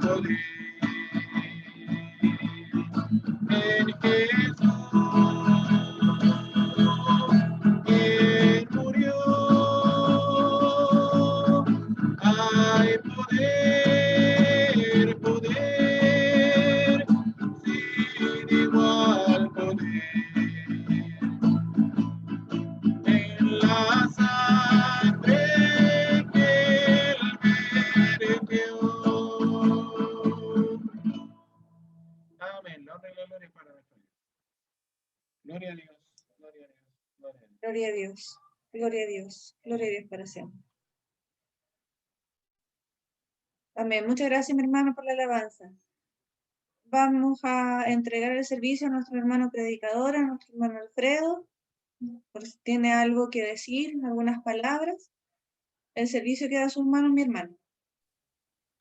poder. En Jesús, quien murió, hay poder, poder, sin igual poder. En la sangre que él vertió. Amén. La honra y la gloria para nuestro Dios. Gloria a Dios. Gloria a Dios. Gloria a Dios. Gloria a Dios, gloria a Dios, gloria a Dios para siempre. Amén. Muchas gracias, mi hermano, por la alabanza. Vamos a entregar el servicio a nuestro hermano predicador, a nuestro hermano Alfredo, por si tiene algo que decir, algunas palabras. El servicio queda a sus manos, mi hermano.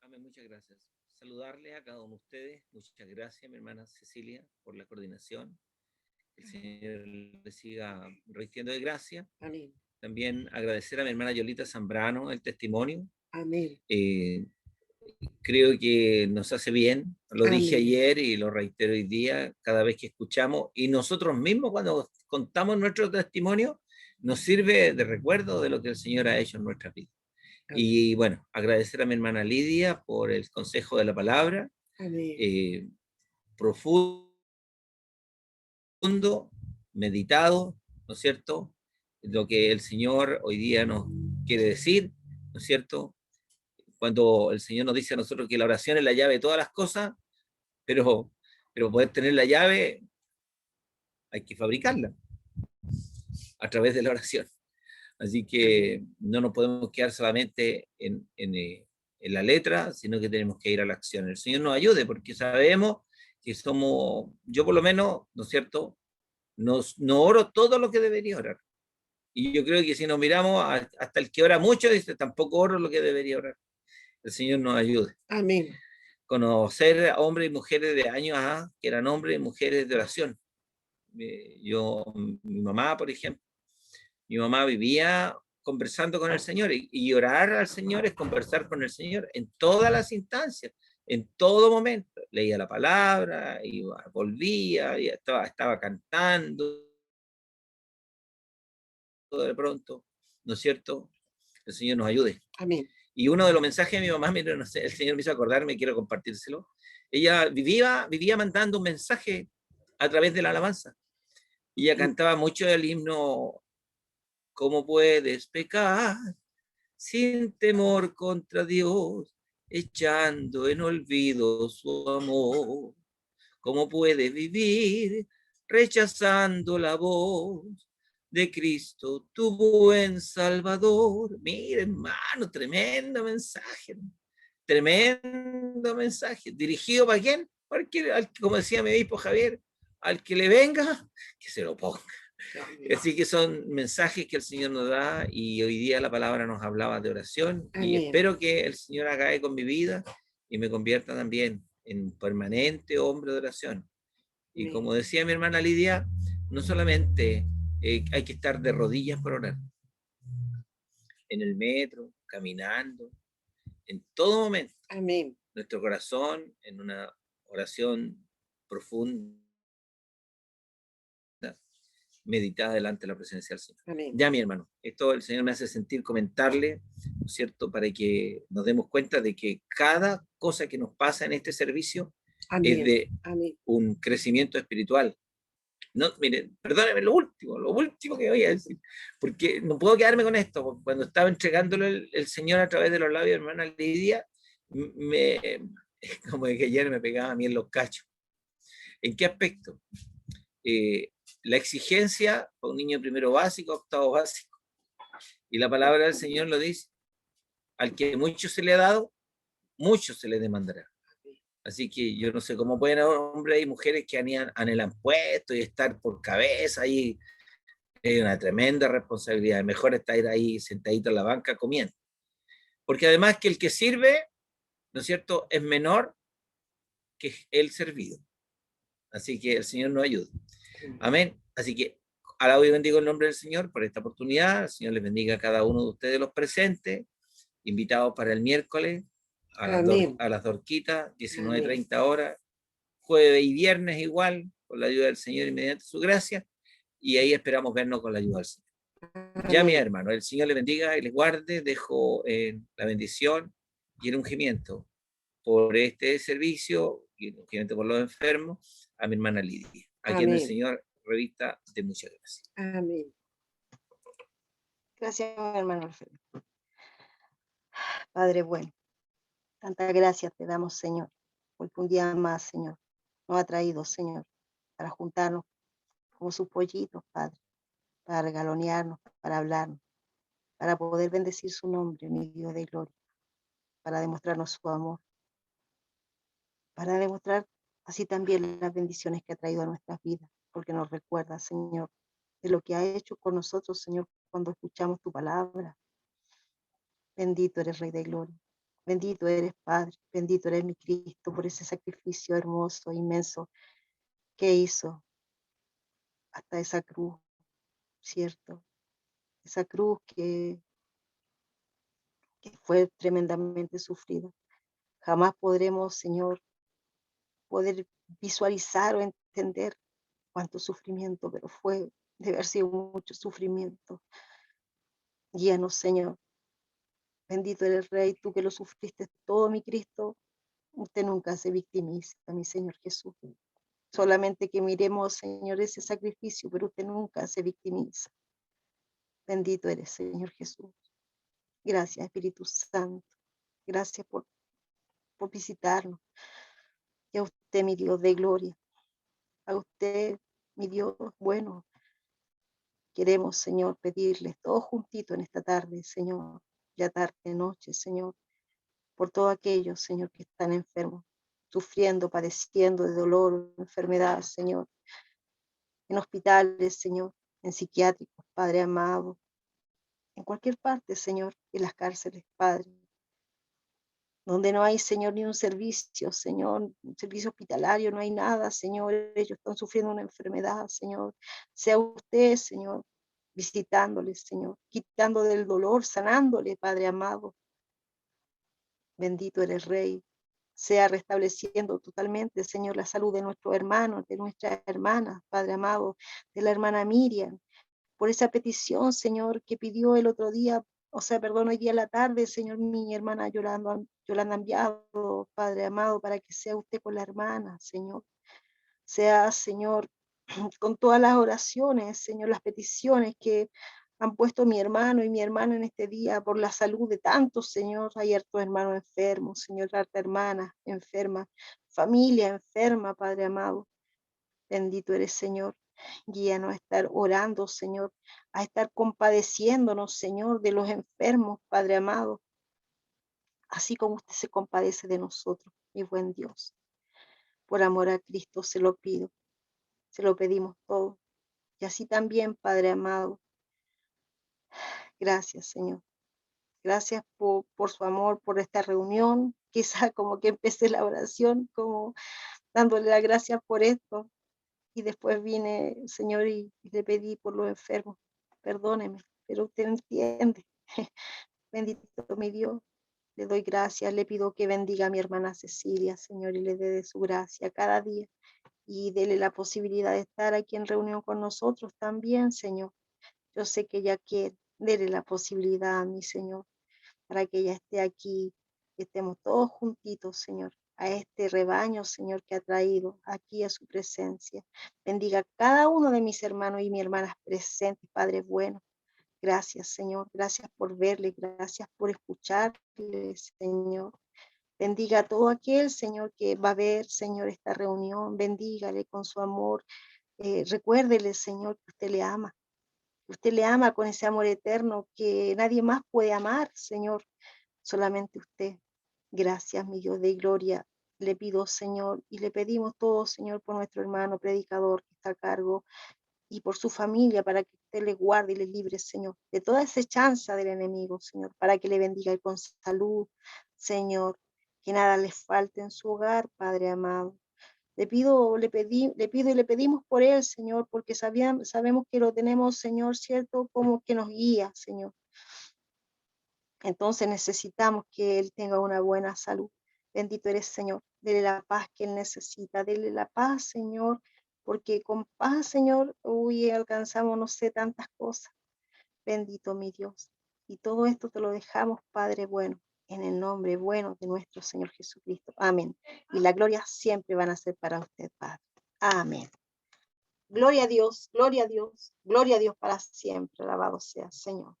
Amén, muchas gracias. Saludarle a cada uno de ustedes. Muchas gracias, mi hermana Cecilia, por la coordinación. Que el Señor le siga revistiendo de gracia. Amén. También agradecer a mi hermana Yolita Zambrano el testimonio. Amén. Creo que nos hace bien, lo dije Amén. ayer y lo reitero hoy día, cada vez que escuchamos, y nosotros mismos cuando contamos nuestro testimonio, nos sirve de recuerdo de lo que el Señor ha hecho en nuestras vidas. Amén. Y bueno, agradecer a mi hermana Lidia por el consejo de la palabra, Amén. profundo, meditado, ¿no es cierto? Lo que el Señor hoy día nos quiere decir, ¿no es cierto? Cuando el Señor nos dice a nosotros que la oración es la llave de todas las cosas, pero poder tener la llave hay que fabricarla a través de la oración. Así que no nos podemos quedar solamente en la letra, sino que tenemos que ir a la acción. El Señor nos ayude porque sabemos que somos, yo por lo menos, ¿no es cierto? No oro todo lo que debería orar. Y yo creo que si nos miramos, hasta el que ora mucho dice, tampoco oro lo que debería orar. El Señor nos ayude. Amén. Conocer a hombres y mujeres de años que eran hombres y mujeres de oración. Mi mamá, por ejemplo, mi mamá vivía conversando con el Señor y orar al Señor es conversar con el Señor en todas las instancias, en todo momento. Leía la palabra, iba, volvía, y estaba cantando de pronto, ¿no es cierto? El Señor nos ayude. Amén. Y uno de los mensajes de mi mamá, mire, no sé, el Señor me hizo acordarme, quiero compartírselo. Ella vivía mandando un mensaje a través de la alabanza. Y ella cantaba mucho el himno, ¿cómo puedes pecar sin temor contra Dios, echando en olvido su amor? ¿Cómo puedes vivir rechazando la voz de Cristo, tu buen Salvador? Mire, hermano, tremendo mensaje. Tremendo mensaje. ¿Dirigido para quién? Porque, como decía mi obispo Javier, al que le venga, que se lo ponga. Así que son mensajes que el Señor nos da y hoy día la palabra nos hablaba de oración. Amén. Y espero que el Señor acabe con mi vida y me convierta también en permanente hombre de oración. Y Amén. como decía mi hermana Lidia, no solamente hay que estar de rodillas para orar, en el metro, caminando, en todo momento. Amén. Nuestro corazón en una oración profunda, meditada delante de la presencia del Señor. Amén. Ya, mi hermano, esto el Señor me hace sentir comentarle, ¿no es cierto?, para que nos demos cuenta de que cada cosa que nos pasa en este servicio Amén. es de Amén. un crecimiento espiritual. No, miren, perdóneme lo último que voy a decir, porque no puedo quedarme con esto. Cuando estaba entregándole el Señor a través de los labios de mi hermana Lidia, como que ayer me pegaba a mí en los cachos. ¿En qué aspecto? La exigencia para un niño primero básico, octavo básico. Y la palabra del Señor lo dice: al que mucho se le ha dado, mucho se le demandará. Así que yo no sé cómo pueden haber hombres y mujeres que anhelan puestos y estar por cabeza ahí. Es una tremenda responsabilidad. Mejor estar ahí sentadito en la banca comiendo. Porque además que el que sirve, ¿no es cierto?, es menor que el servido. Así que el Señor nos ayude. Amén. Así que alabo y bendigo el nombre del Señor por esta oportunidad. El Señor les bendiga a cada uno de ustedes los presentes, invitados para el miércoles Amén. a las Dorquitas, 19:30 horas, jueves y viernes igual, con la ayuda del Señor y mediante su gracia, y ahí esperamos vernos con la ayuda del Señor. Ya, mi Amén. hermano, el Señor le bendiga y les guarde. Dejo la bendición y el ungimiento por este servicio y el ungimiento por los enfermos a mi hermana Lidia, a quien el Amén. Señor revista de muchas gracias. Amén. Gracias, hermano Alfredo. Padre bueno, tantas gracias te damos, Señor, porque un día más, Señor, nos ha traído, Señor, para juntarnos como sus pollitos, Padre, para regalonearnos, para hablarnos, para poder bendecir su nombre, mi Dios de gloria, para demostrarnos su amor, para demostrar así también las bendiciones que ha traído a nuestras vidas, porque nos recuerda, Señor, de lo que ha hecho con nosotros, Señor, cuando escuchamos tu palabra. Bendito eres, Rey de Gloria. Bendito eres, Padre. Bendito eres mi Cristo por ese sacrificio hermoso, inmenso que hizo hasta esa cruz, ¿cierto? Esa cruz que fue tremendamente sufrida. Jamás podremos, Señor, poder visualizar o entender cuánto sufrimiento, pero fue de haber sido mucho sufrimiento. Guíanos, Señor. Bendito eres, Rey, tú que lo sufriste todo, mi Cristo. Usted nunca se victimiza, mi Señor Jesús. Solamente que miremos, Señor, ese sacrificio, pero usted nunca se victimiza. Bendito eres, Señor Jesús. Gracias, Espíritu Santo. Gracias por visitarnos. Y a usted, mi Dios de gloria. A usted, mi Dios bueno. Queremos, Señor, pedirles todos juntitos en esta tarde, Señor, ya tarde, noche, Señor, por todos aquellos, Señor, que están enfermos, sufriendo, padeciendo de dolor, enfermedad, Señor, en hospitales, Señor, en psiquiátricos, Padre amado, en cualquier parte, Señor, en las cárceles, Padre, donde no hay, Señor, ni un servicio, Señor, un servicio hospitalario, no hay nada, Señor, ellos están sufriendo una enfermedad, Señor, sea usted, Señor, visitándoles, Señor, quitando del dolor, sanándole, Padre amado. Bendito eres, Rey. Sea restableciendo totalmente, Señor, la salud de nuestros hermanos, de nuestras hermanas, Padre amado, de la hermana Miriam, por esa petición, Señor, que pidió el otro día, hoy día a la tarde, Señor, mi hermana Yolanda ha enviado, Padre amado, para que sea usted con la hermana, Señor. Sea, Señor, con todas las oraciones, Señor, las peticiones que han puesto mi hermano y mi hermana en este día por la salud de tantos, Señor. Hay hartos hermanos enfermos, Señor, harta hermana enferma, familia enferma, Padre amado. Bendito eres, Señor. Guíanos a estar orando, Señor, a estar compadeciéndonos, Señor, de los enfermos, Padre amado. Así como usted se compadece de nosotros, mi buen Dios. Por amor a Cristo se lo pido, se lo pedimos todo. Y así también, Padre amado. Gracias, Señor. Gracias por su amor, por esta reunión. Quizá como que empecé la oración, como dándole las gracias por esto. Y después vine, Señor, y le pedí por los enfermos. Perdóneme, pero usted entiende. Bendito mi Dios. Le doy gracias, le pido que bendiga a mi hermana Cecilia, Señor, y le dé de su gracia cada día. Y dele la posibilidad de estar aquí en reunión con nosotros también, Señor. Yo sé que ella quiere. Dele la posibilidad a mi Señor, para que ella esté aquí, que estemos todos juntitos, Señor, a este rebaño, Señor, que ha traído aquí a su presencia. Bendiga a cada uno de mis hermanos y mis hermanas presentes, Padre bueno. Gracias, Señor. Gracias por verle. Gracias por escucharle, Señor. Bendiga a todo aquel, Señor, que va a ver, Señor, esta reunión. Bendígale con su amor. Recuérdele, Señor, que usted le ama. Usted le ama con ese amor eterno que nadie más puede amar, Señor. Solamente usted. Gracias, mi Dios de gloria. Le pido, Señor, y le pedimos todo, Señor, por nuestro hermano predicador que está a cargo y por su familia, para que usted le guarde y le libre, Señor, de toda acechanza del enemigo, Señor, para que le bendiga con salud, Señor, que nada le falte en su hogar, Padre amado. Le pido y le pedimos por él, Señor, porque sabemos que lo tenemos, Señor, cierto, como que nos guía, Señor. Entonces necesitamos que Él tenga una buena salud. Bendito eres, Señor. Dele la paz que Él necesita. Dele la paz, Señor, porque con paz, Señor, uy, alcanzamos, no sé, tantas cosas. Bendito mi Dios. Y todo esto te lo dejamos, Padre bueno, en el nombre bueno de nuestro Señor Jesucristo. Amén. Y la gloria siempre van a ser para usted, Padre. Amén. Gloria a Dios, gloria a Dios, gloria a Dios para siempre. Alabado sea, Señor.